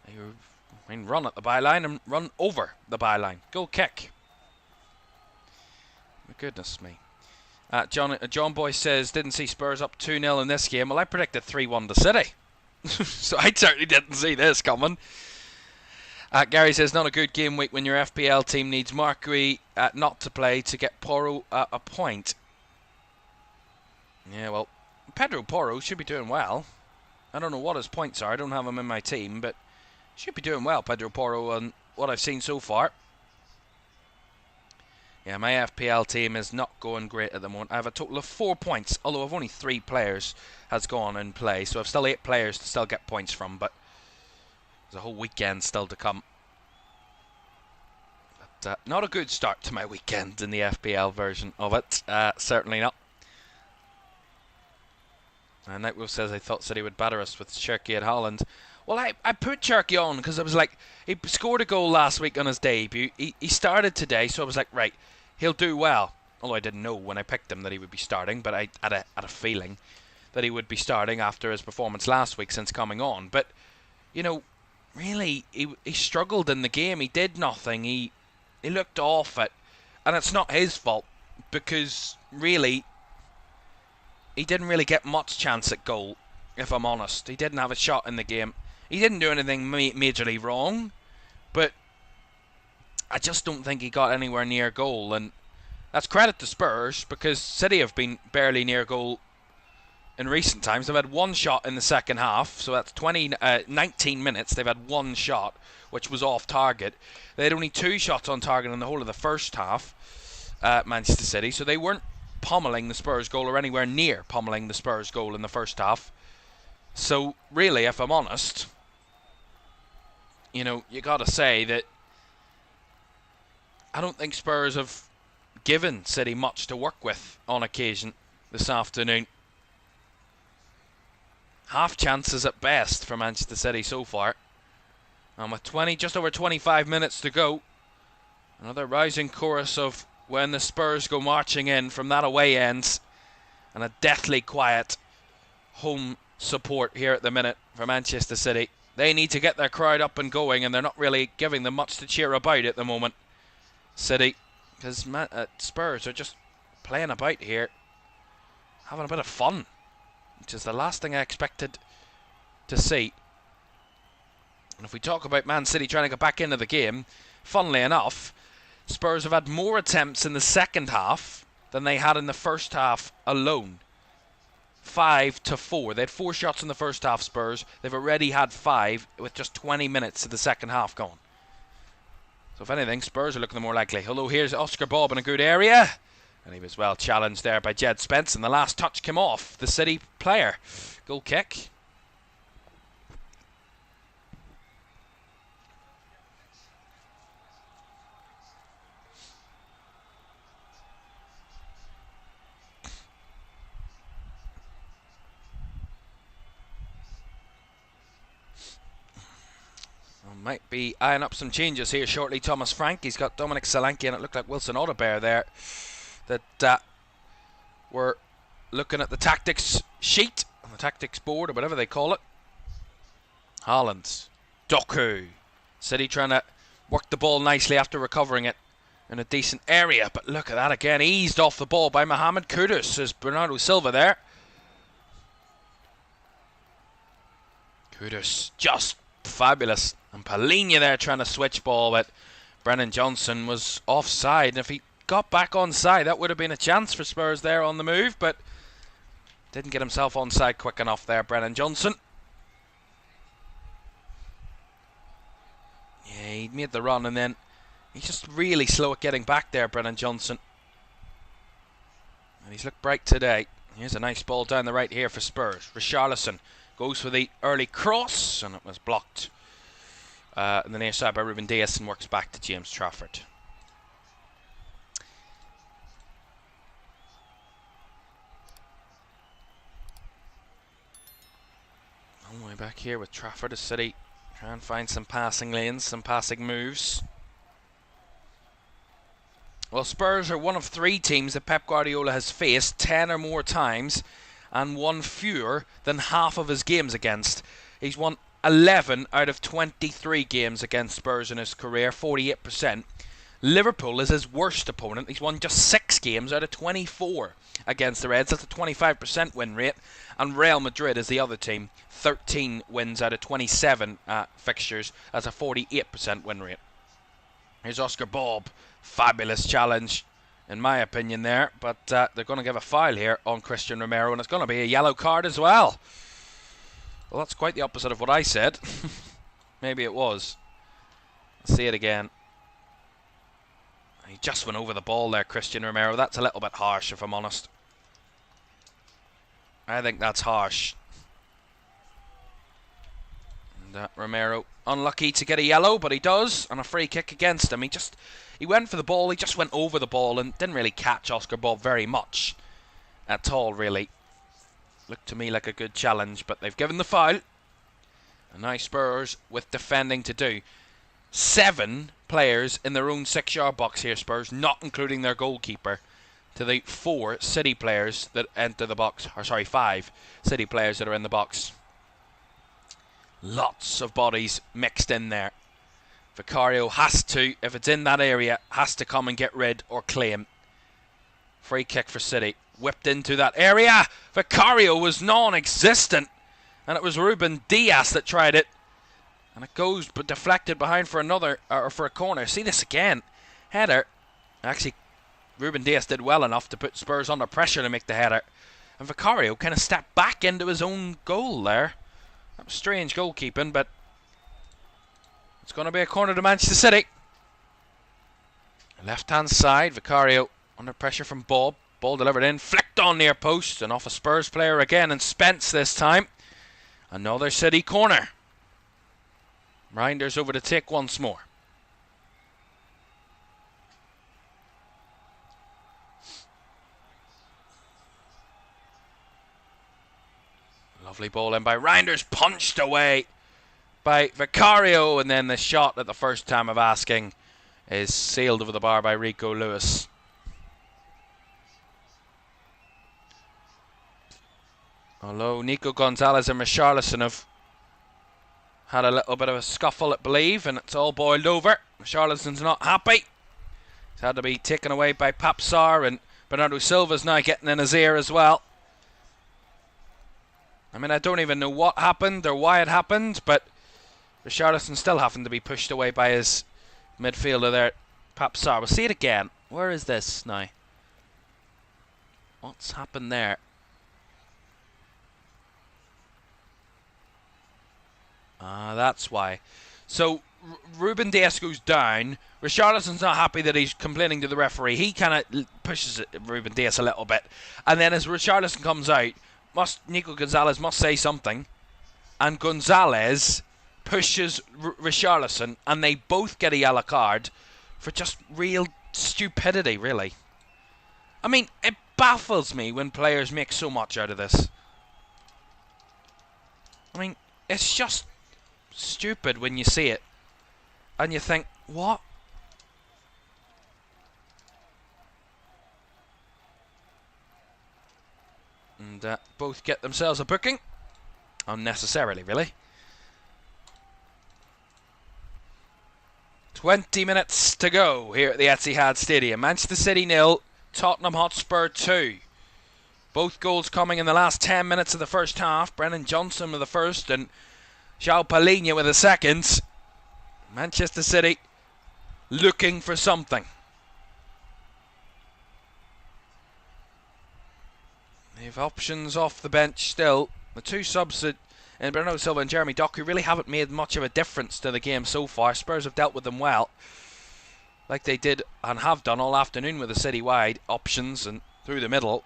Speaker 1: they run at the byline and run over the byline. Goal kick. Goodness me. John Boy says, didn't see Spurs up 2-0 in this game. Well, I predicted 3-1 to City. So I certainly didn't see this coming. Gary says, not a good game week when your FPL team needs Marquis not to play to get Porro a point. Yeah, well, Pedro Porro should be doing well. I don't know what his points are. I don't have him in my team, but should be doing well, Pedro Porro, on what I've seen so far. Yeah, my FPL team is not going great at the moment. I have a total of 4 points, although I've only 3 players has gone in play, so I've still 8 players to still get points from, but there's a whole weekend still to come. But not a good start to my weekend in the FPL version of it. Certainly not. And Nightwolf says, I thought City would batter us with Cherky at Holland. Well, I put Cherky on because I was like, he scored a goal last week on his debut. He started today, so I was like, right, he'll do well. Although I didn't know when I picked him that he would be starting, but I had a feeling. that he would be starting after his performance last week since coming on. But, you know, really, he struggled in the game. He did nothing. He looked off it. And it's not his fault, because, really, he didn't really get much chance at goal, if I'm honest. He didn't have a shot in the game. He didn't do anything majorly wrong, but I just don't think he got anywhere near goal. And that's credit to Spurs, because City have been barely near goal in recent times. They've had one shot in the second half, so that's 19 minutes. They've had one shot, which was off target. They had only 2 shots on target in the whole of the first half, Manchester City, so they weren't pummeling the Spurs goal or anywhere near pummeling the Spurs goal in the first half. So really, if I'm honest, you know, you got to say that I don't think Spurs have given City much to work with on occasion this afternoon. Half chances at best for Manchester City so far. And with just over 25 minutes to go, another rising chorus of when the Spurs go marching in from that away end, and a deathly quiet home support here at the minute for Manchester City. They need to get their crowd up and going, and they're not really giving them much to cheer about at the moment, City, because Spurs are just playing about here, having a bit of fun, which is the last thing I expected to see. And if we talk about Man City trying to get back into the game, funnily enough, Spurs have had more attempts in the second half than they had in the first half alone. 5-4. They had 4 shots in the first half, Spurs. They've already had 5 with just 20 minutes of the second half gone. So if anything, Spurs are looking the more likely. Although here's Oscar Bob in a good area. And he was well challenged there by Jed Spence. And the last touch came off the City player. Goal kick. Might be eyeing up some changes here shortly. Thomas Frank, he's got Dominic Solanke, and it looked like Wilson Audebert there. That we're looking at the tactics sheet, on the tactics board, or whatever they call it. Haaland, Doku. City trying to work the ball nicely after recovering it in a decent area. But look at that again, eased off the ball by Mohamed Kudus. There's Bernardo Silva there. Kudus, just fabulous. And Palhinha there trying to switch ball, but Brennan Johnson was offside. And if he got back onside, that would have been a chance for Spurs there on the move, but didn't get himself onside quick enough there, Brennan Johnson. Yeah, he made the run, and then he's just really slow at getting back there, Brennan Johnson. And he's looked bright today. Here's a nice ball down the right here for Spurs. Richarlison goes for the early cross, and it was blocked in the near side by Ruben Dias, and works back to James Trafford. All the way back here with Trafford as City try and find some passing lanes, some passing moves. Well, Spurs are one of 3 teams that Pep Guardiola has faced 10 or more times and won fewer than half of his games against. He's won 11 out of 23 games against Spurs in his career, 48%. Liverpool is his worst opponent. He's won just 6 games out of 24 against the Reds. That's a 25% win rate. And Real Madrid is the other team. 13 wins out of 27 fixtures. That's a 48% win rate. Here's Oscar Bob. Fabulous challenge, in my opinion, there. But they're going to give a foul here on Christian Romero, and it's going to be a yellow card as well. Well, that's quite the opposite of what I said. Maybe it was. Let's see it again. He just went over the ball there, Christian Romero. That's a little bit harsh, if I'm honest. I think that's harsh. And Romero, unlucky to get a yellow, but he does. And a free kick against him. He went for the ball. He just went over the ball and didn't really catch Oscar Bob very much at all, really. Looked to me like a good challenge, but they've given the foul. And now Spurs with defending to do. 7 players in their own 6-yard box here, Spurs, not including their goalkeeper, to the 4 City players that enter the box. Or sorry, 5 City players that are in the box. Lots of bodies mixed in there. Vicario has to, if it's in that area, has to come and get rid or claim. Free kick for City. Whipped into that area. Vicario was non-existent. And it was Ruben Diaz that tried it. And it goes but deflected behind for another, or for a corner. See this again. Header. Actually, Ruben Diaz did well enough to put Spurs under pressure to make the header. And Vicario kind of stepped back into his own goal there. That was strange goalkeeping, but it's going to be a corner to Manchester City. Left-hand side, Vicario under pressure from Bob. Ball delivered in, flicked on near post, and off a Spurs player again, and Spence this time. Another City corner. Reinders over to take once more. Lovely ball in by Reinders, punched away by Vicario, and then the shot at the first time of asking is sailed over the bar by Rico Lewis. Although Nico Gonzalez and Richarlison have had a little bit of a scuffle at believe, and it's all boiled over. Richarlison's not happy. He's had to be taken away by Papsar, and Bernardo Silva's now getting in his ear as well. I mean, I don't even know what happened or why it happened, but Richarlison still having to be pushed away by his midfielder there, Papsar. We'll see it again. Where is this now? What's happened there? That's why. So, Ruben Diaz goes down. Richarlison's not happy that he's complaining to the referee. He kind of pushes Ruben Diaz a little bit. And then as Richarlison comes out, Nico Gonzalez must say something. And Gonzalez pushes Richarlison, and they both get a yellow card for just real stupidity, really. I mean, it baffles me when players make so much out of this. I mean, it's just stupid when you see it. And you think, what? And both get themselves a booking. Unnecessarily, really. 20 minutes to go here at the Etihad Stadium. Manchester City 0, Tottenham Hotspur 2. Both goals coming in the last 10 minutes of the first half. Brennan Johnson with the first and João Palhinha with the second. Manchester City looking for something. They have options off the bench still. The two subs in Bernardo Silva and Jeremy Doku really haven't made much of a difference to the game so far. Spurs have dealt with them well, like they did and have done all afternoon with the City-wide options and through the middle.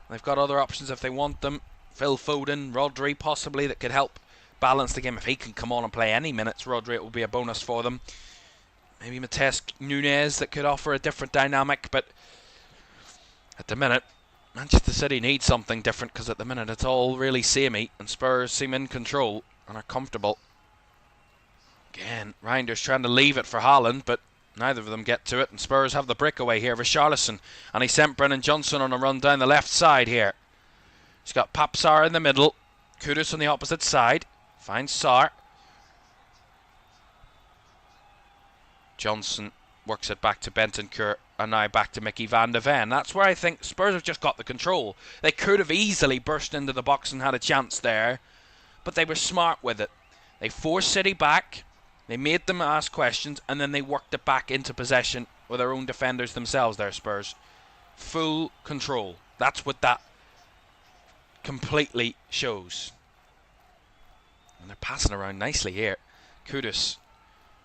Speaker 1: They've got other options if they want them. Phil Foden, Rodri possibly, that could help balance the game. If he can come on and play any minutes, Rodri, it will be a bonus for them. Maybe Matheus Nunes that could offer a different dynamic, but at the minute Manchester City needs something different, because at the minute it's all really samey, and Spurs seem in control and are comfortable. Again, Reinders trying to leave it for Haaland, but neither of them get to it, and Spurs have the breakaway here. Richarlison, and he sent Brennan Johnson on a run down the left side here. He's got Papsar in the middle, Kudus on the opposite side, finds Sarr. Johnson works it back to Bentancur, and now back to Mickey van de Ven. That's where I think Spurs have just got the control. They could have easily burst into the box and had a chance there, but they were smart with it. They forced City back, they made them ask questions, and then they worked it back into possession with their own defenders themselves there, Spurs. Full control. That's what that completely shows. And they're passing around nicely here. Kudus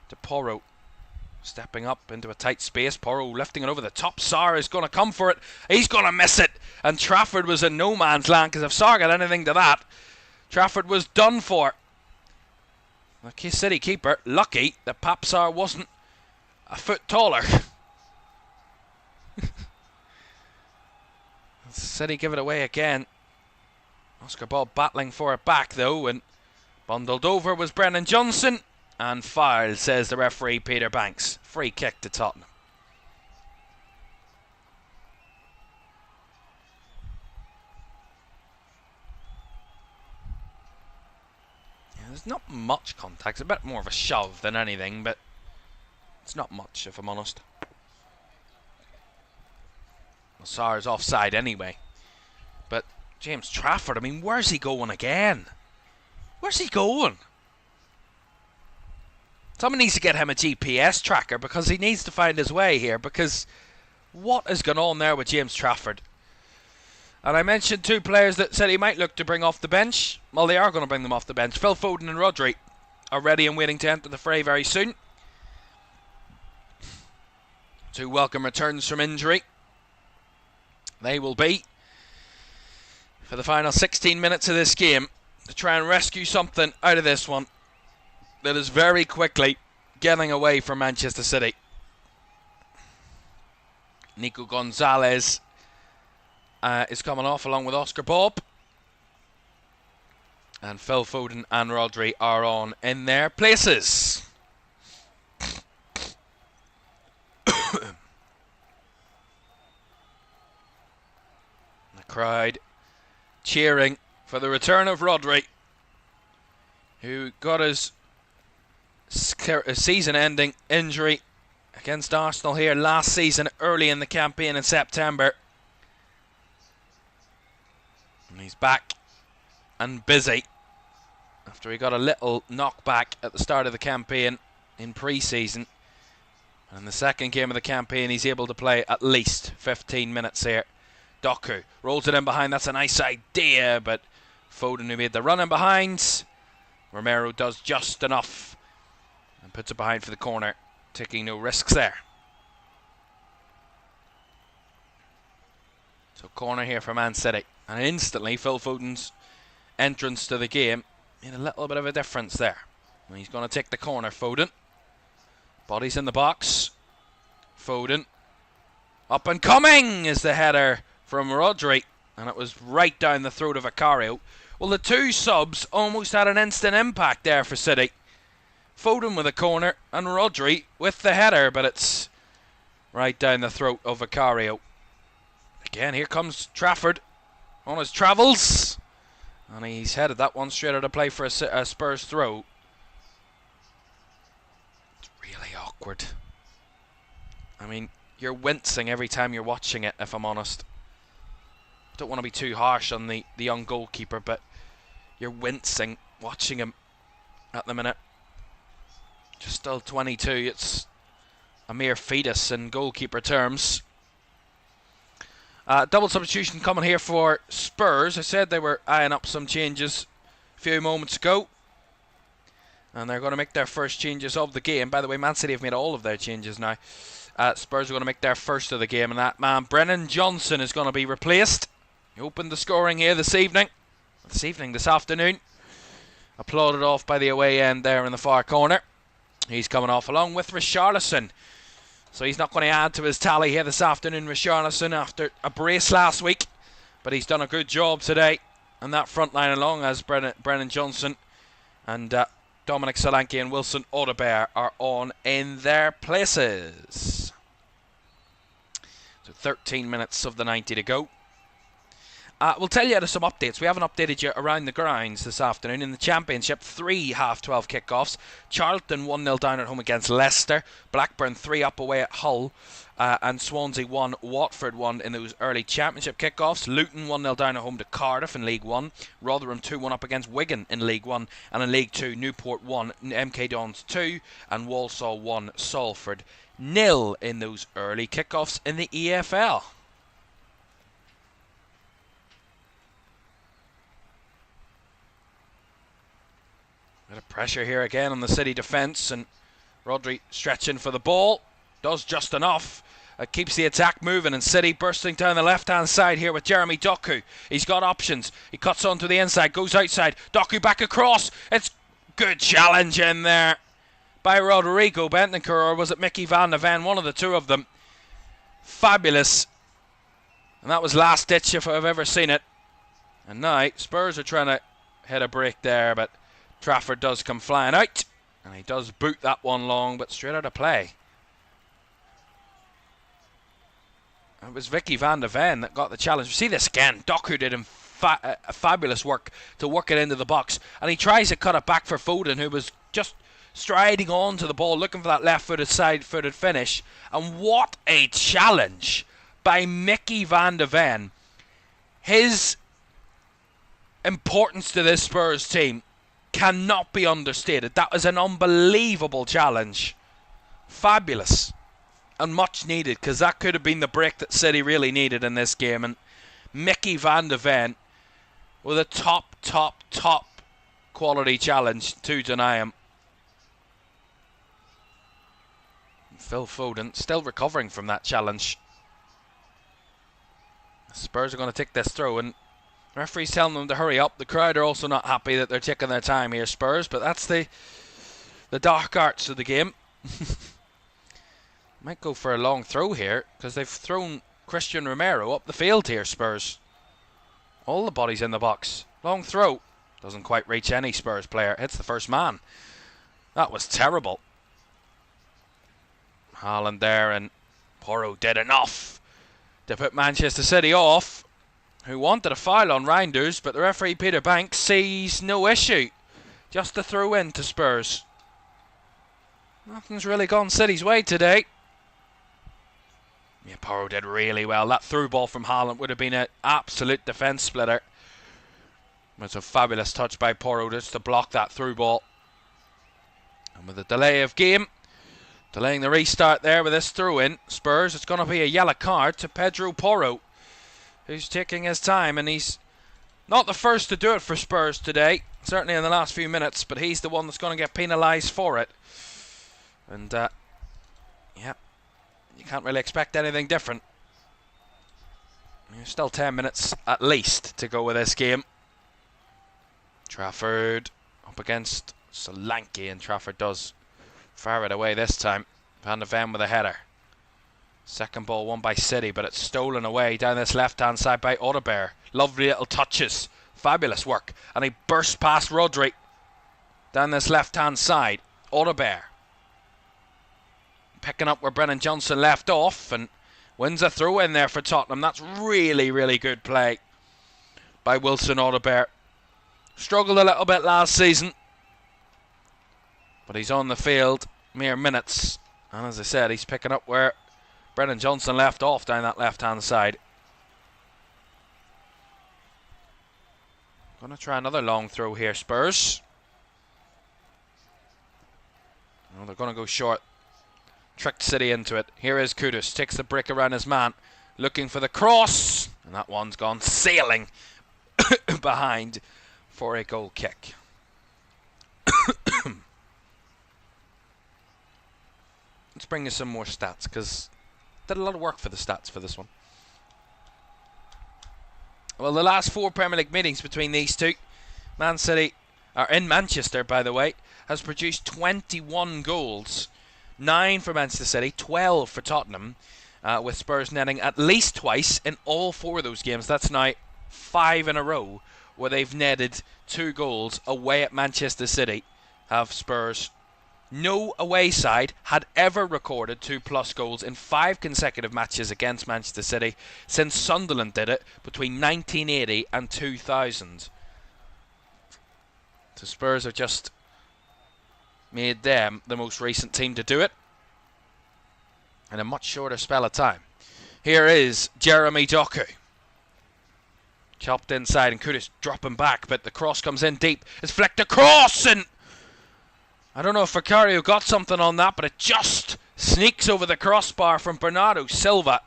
Speaker 1: to Porro. Stepping up into a tight space. Porro lifting it over the top. Sarr is going to come for it. He's going to miss it. And Trafford was in no man's land, because if Sarr got anything to that, Trafford was done for. The City keeper, lucky that Papsar wasn't a foot taller. City give it away again. Oscar Bob battling for it back though, and bundled over was Brennan Johnson. And foul, says the referee Peter Banks. Free kick to Tottenham. There's not much contact. It's a bit more of a shove than anything, but it's not much, if I'm honest. Well, Sarr's offside anyway. But James Trafford, I mean, where's he going again? Where's he going? Someone needs to get him a GPS tracker, because he needs to find his way here, because what has gone on there with James Trafford? And I mentioned two players that said he might look to bring off the bench. Well, they are going to bring them off the bench. Phil Foden and Rodri are ready and waiting to enter the fray very soon. Two welcome returns from injury. They will be for the final 16 minutes of this game to try and rescue something out of this one that is very quickly getting away from Manchester City. Nico Gonzalez is coming off along with Oscar Bob. And Phil Foden and Rodri are on in their places. The crowd cheering for the return of Rodri, who got his season-ending injury against Arsenal here last season, early in the campaign in September. And he's back and busy after he got a little knockback at the start of the campaign in pre-season. And in the second game of the campaign, he's able to play at least 15 minutes here. Doku rolls it in behind. That's a nice idea, but Foden, who made the run in behind. Romero does just enough and puts it behind for the corner, taking no risks there. So corner here for Man City. And instantly, Phil Foden's entrance to the game made a little bit of a difference there. And he's going to take the corner, Foden. Bodies in the box. Foden. Up and coming is the header from Rodri. And it was right down the throat of Vicario. Well, the two subs almost had an instant impact there for City. Foden with a corner and Rodri with the header. But it's right down the throat of Vicario. Again, here comes Trafford on his travels, and he's headed that one straight out of play for a Spurs throw. It's really awkward. I mean, you're wincing every time you're watching it, if I'm honest. Don't want to be too harsh on the young goalkeeper, but you're wincing watching him at the minute. Just still 22, it's a mere fetus in goalkeeper terms. Double substitution coming here for Spurs. I said they were eyeing up some changes a few moments ago. And they're going to make their first changes of the game. By the way, Man City have made all of their changes now. Spurs are going to make their first of the game. And that man, Brennan Johnson, is going to be replaced. He opened the scoring here this afternoon. Applauded off by the away end there in the far corner. He's coming off along with Richarlison. So he's not going to add to his tally here this afternoon, Richarlison, after a brace last week. But he's done a good job today. And that front line along as Brennan Johnson and Dominic Solanke and Wilson Audebert are on in their places. So 13 minutes of the 90 to go. We'll tell you some updates. We haven't updated you around the grounds this afternoon. In the Championship, 3 half-12 kickoffs. Charlton 1-0 down at home against Leicester. Blackburn 3 up away at Hull. And Swansea 1, Watford 1 in those early Championship kickoffs. Luton 1-0 down at home to Cardiff in League 1. Rotherham 2-1 up against Wigan in League 1. And in League 2, Newport 1, MK Dons 2. And Walsall 1, Salford 0 in those early kickoffs in the EFL. Bit of pressure here again on the City defence, and Rodri stretching for the ball. Does just enough. Keeps the attack moving, and City bursting down the left-hand side here with Jeremy Doku. He's got options. He cuts onto the inside, goes outside. Doku back across. It's good challenge in there by Rodrigo Bentancur, or was it Mickey van de Ven? One of the two of them. Fabulous. And that was last ditch if I've ever seen it. And now Spurs are trying to hit a break there, but Trafford does come flying out, and he does boot that one long, but straight out of play. It was Mickey van de Ven that got the challenge. See this again. Doku did fabulous work to work it into the box. And he tries to cut it back for Foden, who was just striding on to the ball, looking for that left-footed, side-footed finish. And what a challenge by Mickey van de Ven. His importance to this Spurs team cannot be understated. That was an unbelievable challenge. Fabulous. And much needed, because that could have been the break that City really needed in this game. And Mickey van de Ven with a top quality challenge to deny him. Phil Foden still recovering from that challenge. Spurs are going to take this throw, and the referee's telling them to hurry up. The crowd are also not happy that they're taking their time here, Spurs, but that's the dark arts of the game. Might go for a long throw here, because they've thrown Christian Romero up the field here, Spurs. All the bodies in the box. Long throw. Doesn't quite reach any Spurs player. Hits the first man. That was terrible. Haaland there, and Porro did enough to put Manchester City off, who wanted a foul on Reinders, but the referee Peter Banks sees no issue. Just a throw in to Spurs. Nothing's really gone City's way today. Yeah, Porro did really well. That through ball from Haaland would have been an absolute defence splitter. It's a fabulous touch by Porro just to block that through ball. And with the delay of game, delaying the restart there with this throw in, Spurs, it's going to be a yellow card to Pedro Porro, who's taking his time, and he's not the first to do it for Spurs today, certainly in the last few minutes, but he's the one that's going to get penalised for it. And yeah, you can't really expect anything different. There's still 10 minutes at least to go with this game. Trafford up against Solanke, and Trafford does fire it away this time. Van de Ven with a header. Second ball won by City, but it's stolen away down this left-hand side by Audebert. Lovely little touches. Fabulous work. And he bursts past Rodri down this left-hand side. Audebert picking up where Brennan Johnson left off and wins a throw in there for Tottenham. That's really, really good play by Wilson Audebert. Struggled a little bit last season, but he's on the field mere minutes. And as I said, he's picking up where Brennan Johnson left off down that left-hand side. Going to try another long throw here, Spurs. Well, they're going to go short. Tricked City into it. Here is Kudus. Takes the brick around his man. Looking for the cross. And that one's gone sailing behind for a goal kick. Let's bring you some more stats, because did a lot of work for the stats for this one. Well, the last 4 Premier League meetings between these two, Man City, are in Manchester, by the way, has produced 21 goals. 9 for Manchester City, 12 for Tottenham, with Spurs netting at least twice in all 4 of those games. That's now 5 in a row where they've netted 2 goals away at Manchester City. Have Spurs. No away side had ever recorded 2+ goals in 5 consecutive matches against Manchester City since Sunderland did it between 1980 and 2000. So Spurs have just made them the most recent team to do it in a much shorter spell of time. Here is Jeremy Doku. Chopped inside and Kudus dropping back, but the cross comes in deep. It's flicked across, and I don't know if Vicario got something on that, but it just sneaks over the crossbar from Bernardo Silva.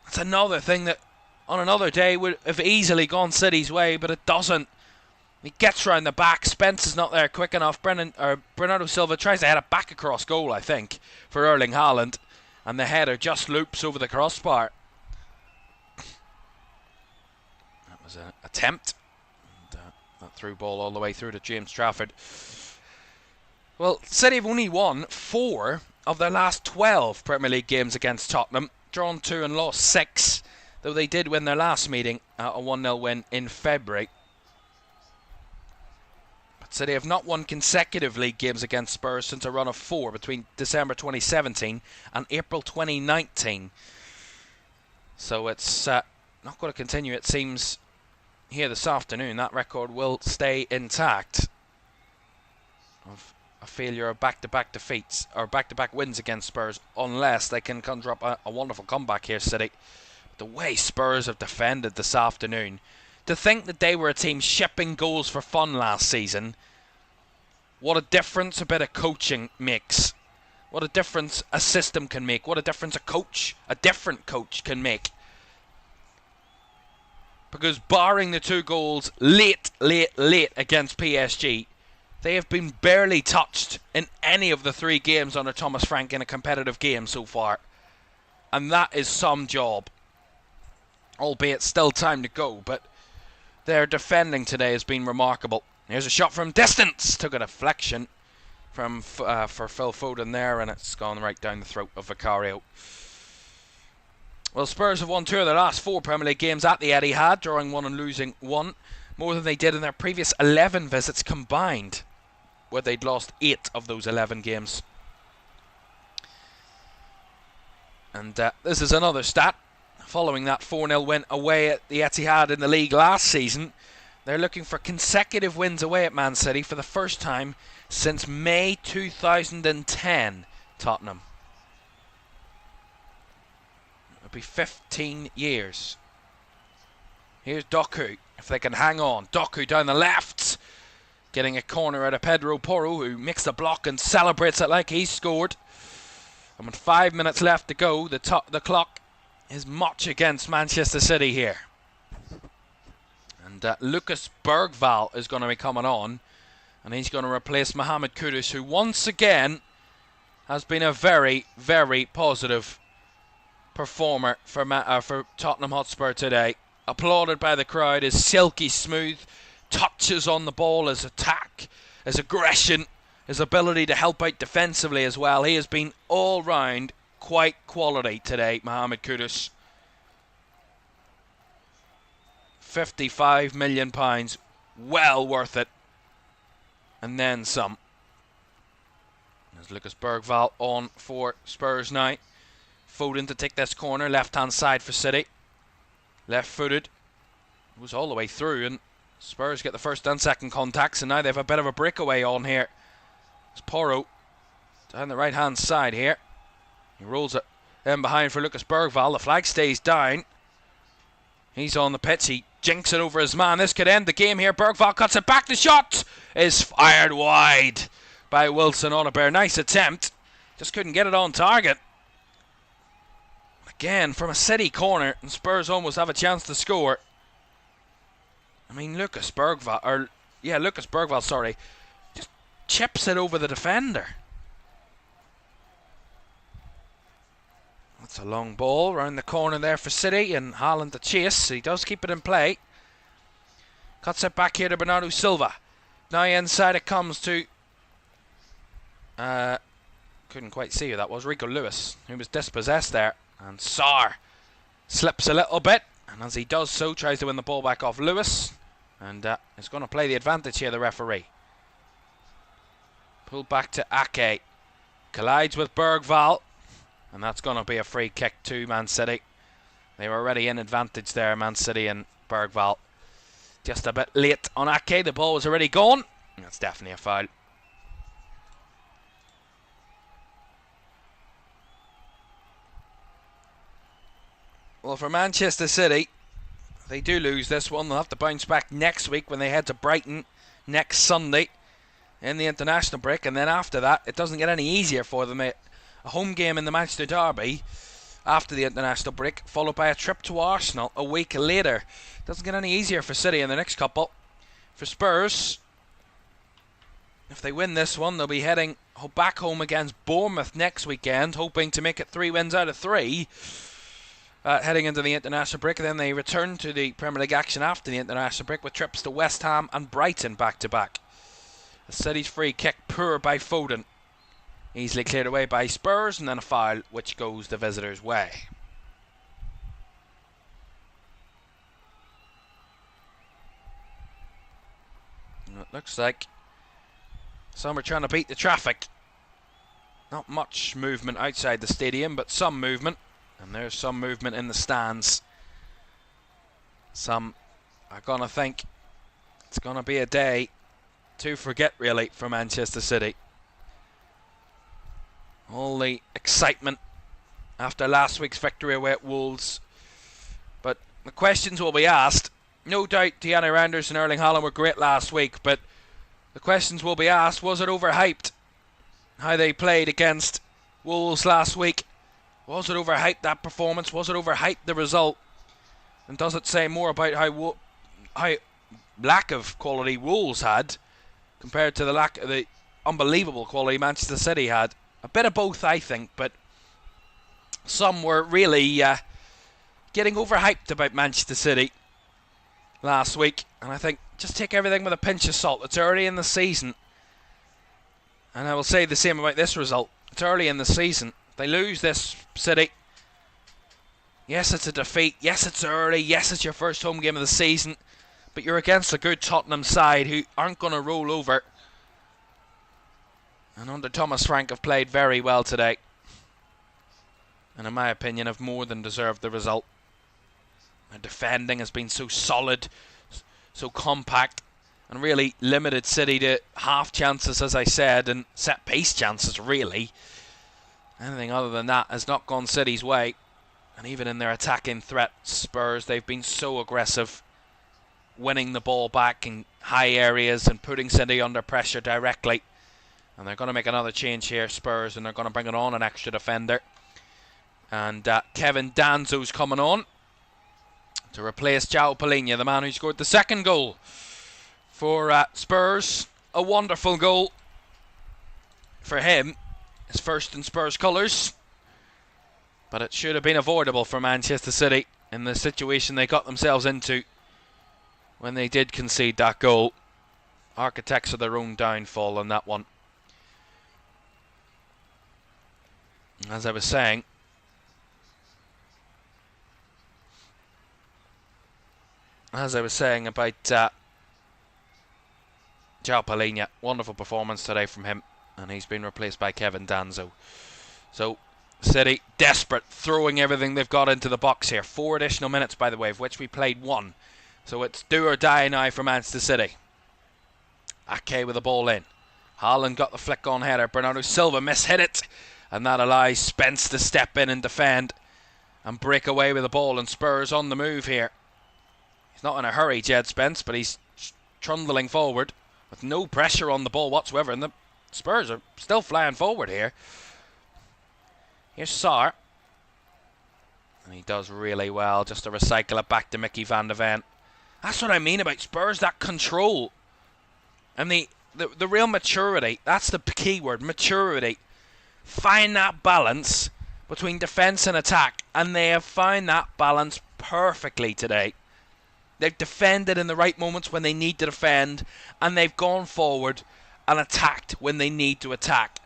Speaker 1: That's another thing that on another day would have easily gone City's way, but it doesn't. He gets round the back. Spence is not there quick enough. Bernardo Silva tries to head it back across goal, I think, for Erling Haaland. And the header just loops over the crossbar. That was an attempt. And, that through ball all the way through to James Trafford. Well, City have only won 4 of their last 12 Premier League games against Tottenham. Drawn 2 and lost 6. Though they did win their last meeting, a 1-0 win in February. City have not won consecutive league games against Spurs since a run of 4 between December 2017 and April 2019. So it's not going to continue, it seems, here this afternoon. That record will stay intact of a failure of back-to-back defeats, or back-to-back wins against Spurs, unless they can conjure up a wonderful comeback here, City. The way Spurs have defended this afternoon, to think that they were a team shipping goals for fun last season, what a difference a bit of coaching makes. What a difference a system can make. What a difference a different coach can make. Because barring the 2 goals late against PSG, they have been barely touched in any of the 3 games under Thomas Frank in a competitive game so far. And that is some job. Albeit still time to go, but their defending today has been remarkable. Here's a shot from distance. Took a deflection from for Phil Foden there, and it's gone right down the throat of Vicario. Well, Spurs have won 2 of their last 4 Premier League games at the Etihad, drawing 1 and losing 1, more than they did in their previous 11 visits combined, where they'd lost 8 of those 11 games. And this is another stat. Following that 4-0 win away at the Etihad in the league last season, they're looking for consecutive wins away at Man City for the first time since May 2010, Tottenham. It'll be 15 years. Here's Doku, if they can hang on. Doku down the left, getting a corner out of Pedro Porro, who makes the block and celebrates it like he's scored. And with 5 minutes left to go, the clock is much against Manchester City here. And Lucas Bergvall is going to be coming on, and he's going to replace Mohamed Kudus, who once again has been a very, very positive performer for Tottenham Hotspur today. Applauded by the crowd, his silky smooth touches on the ball, his attack, his aggression, his ability to help out defensively as well. He has been all round quite quality today, Mohamed Kudus. £55 million, well worth it, and then some. There's Lucas Bergvall on for Spurs now. Foden to take this corner, left hand side for City. Left footed, goes all the way through, and Spurs get the first and second contacts, and now they have a bit of a breakaway on here. It's Porro down the right hand side here. He rolls it in behind for Lucas Bergvall. The flag stays down. He's on the pitch. He jinks it over his man. This could end the game here. Bergvall cuts it back. The shot is fired wide by Wilson Onaber. Nice attempt. Just couldn't get it on target. Again, from a City corner, and Spurs almost have a chance to score. I mean, Lucas Bergvall, just chips it over the defender. That's a long ball round the corner there for City, and Haaland to chase. He does keep it in play. Cuts it back here to Bernardo Silva. Now inside it comes to couldn't quite see who that was. Rico Lewis, who was dispossessed there, and Sarr slips a little bit, and as he does so, tries to win the ball back off Lewis, and is going to play the advantage here, the referee. Pulled back to Ake, collides with Bergvall, and that's going to be a free kick to Man City. They were already in advantage there, Man City, and Bergvall just a bit late on Ake. The ball was already gone. That's definitely a foul. Well, for Manchester City, if they do lose this one, they'll have to bounce back next week when they head to Brighton next Sunday in the international break. And then after that, it doesn't get any easier for them. A home game in the Manchester Derby after the international break, followed by a trip to Arsenal a week later. Doesn't get any easier for City in the next couple. For Spurs, if they win this one, they'll be heading back home against Bournemouth next weekend, hoping to make it 3 wins out of 3. Heading into the international break, and then they return to the Premier League action after the international break with trips to West Ham and Brighton back-to-back. The City's free kick, poor by Foden. Easily cleared away by Spurs, and then a foul which goes the visitors' way. And it looks like some are trying to beat the traffic. Not much movement outside the stadium, but some movement. And there's some movement in the stands Some are going to think it's going to be a day to forget, really, for Manchester City. All the excitement after last week's victory away at Wolves. But the questions will be asked. No doubt Deanna Randers and Erling Haaland were great last week, but the questions will be asked, was it overhyped? How they played against Wolves last week. Was it overhyped, that performance? Was it overhyped, the result? And does it say more about how lack of quality Wolves had compared to the unbelievable quality Manchester City had? A bit of both, I think, but some were really getting overhyped about Manchester City last week. And I think just take everything with a pinch of salt. It's early in the season. And I will say the same about this result. It's early in the season. They lose this, City. Yes, it's a defeat. Yes, it's early. Yes, it's your first home game of the season. But you're against a good Tottenham side who aren't going to roll over. And under Thomas Frank have played very well today. And in my opinion have more than deserved the result. Their defending has been so solid, so compact, and really limited City to half chances, as I said, and set piece chances, really. Anything other than that has not gone City's way. And even in their attacking threat, Spurs, they've been so aggressive, winning the ball back in high areas and putting City under pressure directly. And they're going to make another change here, Spurs, and they're going to bring it on an extra defender. And Kevin Danzo's coming on to replace João Palhinha, the man who scored the second goal for Spurs. A wonderful goal for him. His first in Spurs colours. But it should have been avoidable for Manchester City in the situation they got themselves into when they did concede that goal. Architects of their own downfall on that one. As I was saying, about João Palhinha, wonderful performance today from him, and he's been replaced by Kevin Danzo. So City desperate, throwing everything they've got into the box here. 4 additional minutes, by the way, of which we played 1. So it's do or die now for Manchester City. Ake with the ball in. Haaland got the flick on header. Bernardo Silva mishit it, and that allows Spence to step in and defend and break away with the ball. And Spurs on the move here. He's not in a hurry, Jed Spence, but he's trundling forward with no pressure on the ball whatsoever. And the Spurs are still flying forward here. Here's Sarr. And he does really well just to recycle it back to Mickey van de Ven. That's what I mean about Spurs, that control. And the real maturity. That's the key word, maturity. Find that balance between defence and attack. And they have found that balance perfectly today. They've defended in the right moments when they need to defend. And they've gone forward and attacked when they need to attack.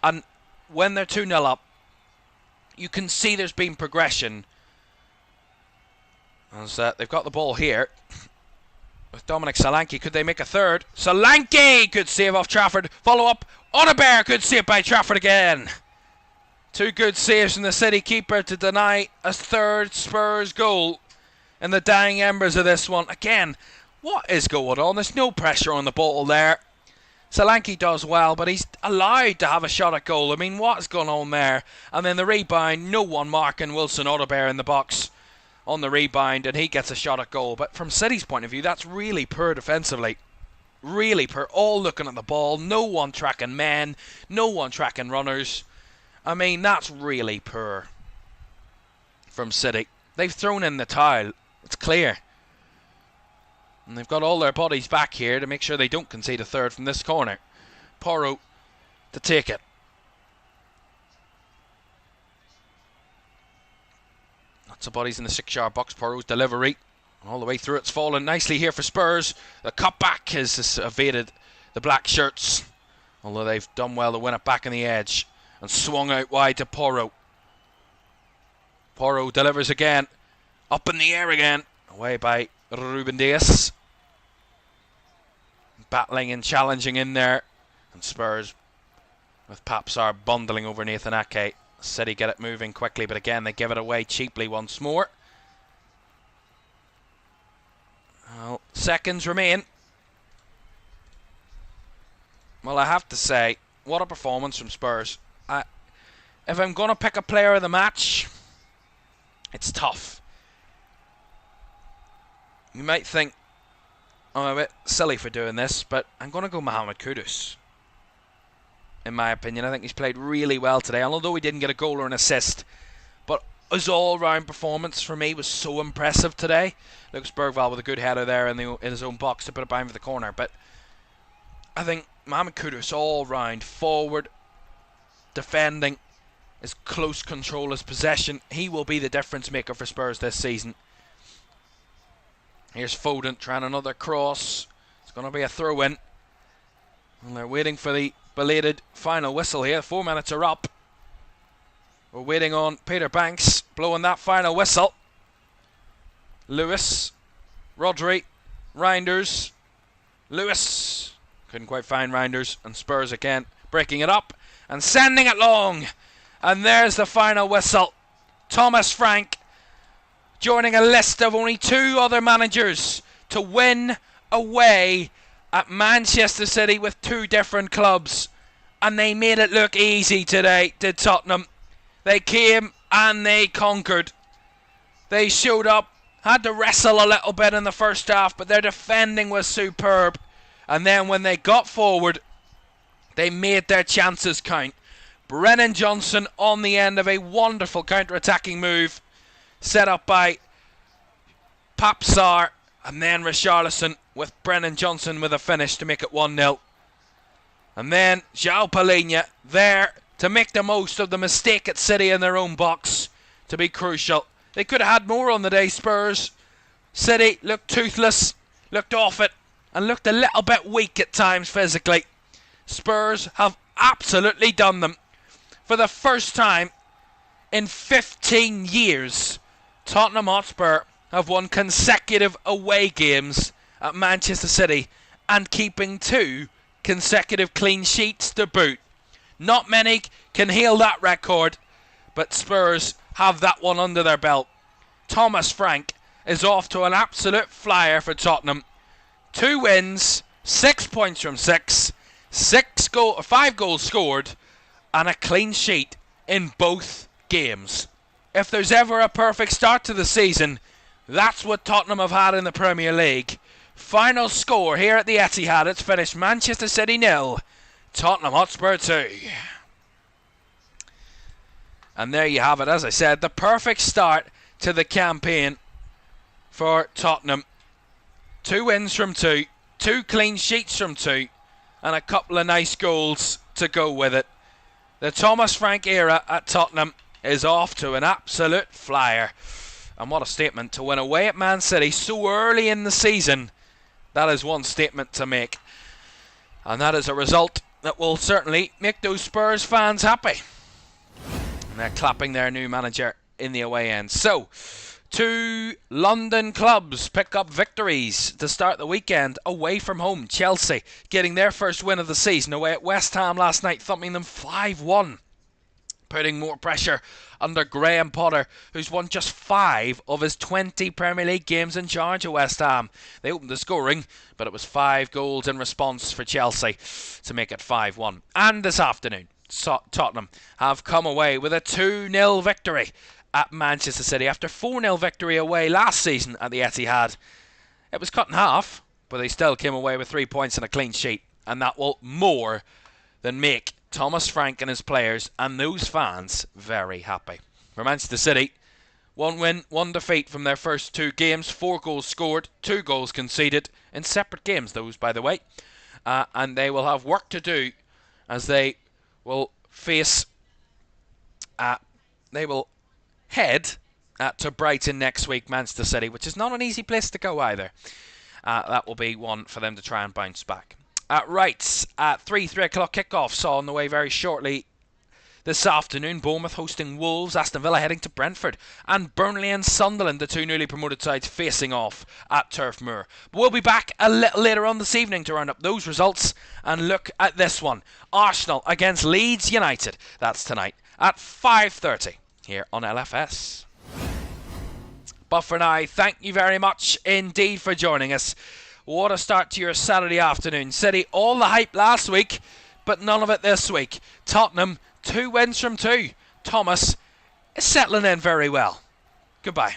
Speaker 1: And when they're 2-0 up, you can see there's been progression. As they've got the ball here with Dominic Solanke. Could they make a third? Solanke could save off Trafford. Follow up. Odebear could save by Trafford again. 2 good saves from the City keeper to deny a third Spurs goal in the dying embers of this one. Again, what is going on? There's no pressure on the ball there. Solanke does well, but he's allowed to have a shot at goal. I mean, what's going on there? And then the rebound, no one marking Wilson Odebear in the box on the rebound, and he gets a shot at goal. But from City's point of view, that's really poor defensively. Really poor. All looking at the ball. No one tracking men. No one tracking runners. I mean, that's really poor from City. They've thrown in the towel. It's clear. And they've got all their bodies back here to make sure they don't concede a third from this corner. Porro to take it. Lots of bodies in the 6-yard box. Porro's delivery. All the way through, it's fallen nicely here for Spurs. The cutback has evaded the black shirts, although they've done well to win it back on the edge. And swung out wide to Porro. Porro delivers again. Up in the air again. Away by Ruben Dias. Battling and challenging in there. And Spurs with Papsar bundling over Nathan Ake. City get it moving quickly, but again they give it away cheaply once more. Well, seconds remain. Well, I have to say, what a performance from Spurs. If I'm going to pick a player of the match, it's tough. You might think I'm a bit silly for doing this, but I'm going to go Mohamed Kudus. In my opinion, I think he's played really well today. And although he didn't get a goal or an assist, but his all-round performance for me was so impressive today. Lucas Bergvall with a good header there in his own box to put it behind for the corner. But I think Mohamed Kudus all-round, forward, defending, as close control as possession, he will be the difference maker for Spurs this season. Here's Foden trying another cross. It's going to be a throw-in. And they're waiting for the belated final whistle here. 4 minutes are up. We're waiting on Peter Banks blowing that final whistle. Lewis, Rodri, Reinders, Lewis. Couldn't quite find Reinders, and Spurs again breaking it up and sending it long. And there's the final whistle. Thomas Frank joining a list of only 2 other managers to win away at Manchester City with 2 different clubs. And they made it look easy today, did Tottenham. They came and they conquered. They showed up, had to wrestle a little bit in the first half, but their defending was superb. And then when they got forward, they made their chances count. Brennan Johnson on the end of a wonderful counter-attacking move set up by Papsar, and then Richarlison with Brennan Johnson with a finish to make it 1-0. And then João Palhinha there to make the most of the mistake at City in their own box to be crucial. They could have had more on the day, Spurs. City looked toothless, looked off it, and looked a little bit weak at times physically. Spurs have absolutely done them. For the first time in 15 years, Tottenham Hotspur have won consecutive away games at Manchester City and keeping 2 consecutive clean sheets to boot. Not many can hail that record, but Spurs have that one under their belt. Thomas Frank is off to an absolute flyer for Tottenham. 2 wins, 6 points from 6, 5 goals scored, and a clean sheet in both games. If there's ever a perfect start to the season, that's what Tottenham have had in the Premier League. Final score here at the Etihad, it's finished Manchester City 0, Tottenham Hotspur 2. And there you have it, as I said, the perfect start to the campaign for Tottenham. 2 wins from 2, 2 clean sheets from 2, and a couple of nice goals to go with it. The Thomas Frank era at Tottenham is off to an absolute flyer. And what a statement to win away at Man City so early in the season. That is one statement to make. And that is a result that will certainly make those Spurs fans happy. And they're clapping their new manager in the away end. So, 2 London clubs pick up victories to start the weekend away from home. Chelsea getting their first win of the season away at West Ham last night, thumping them 5-1. Putting more pressure under Graham Potter, who's won just 5 of his 20 Premier League games in charge of West Ham. They opened the scoring, but it was 5 goals in response for Chelsea to make it 5-1. And this afternoon, Tottenham have come away with a 2-0 victory at Manchester City after 4-0 victory away last season at the Etihad. It was cut in half, but they still came away with 3 points and a clean sheet, and that will more than make Thomas Frank and his players and those fans very happy. For Manchester City, 1 win, 1 defeat from their first 2 games, 4 goals scored, 2 goals conceded in separate games, those by the way, and they will have work to do as they will face they will head to Brighton next week, Manchester City, which is not an easy place to go either. That will be one for them to try and bounce back. Right, at 3 o'clock kickoffs on the way very shortly this afternoon. Bournemouth hosting Wolves, Aston Villa heading to Brentford, and Burnley and Sunderland, the 2 newly promoted sides, facing off at Turf Moor. But we'll be back a little later on this evening to round up those results and look at this one. Arsenal against Leeds United. That's tonight at 5:30 here on LFS. But for now, thank you very much indeed for joining us. What a start to your Saturday afternoon. City, all the hype last week, but none of it this week. Tottenham, 2 wins from 2. Thomas is settling in very well. Goodbye.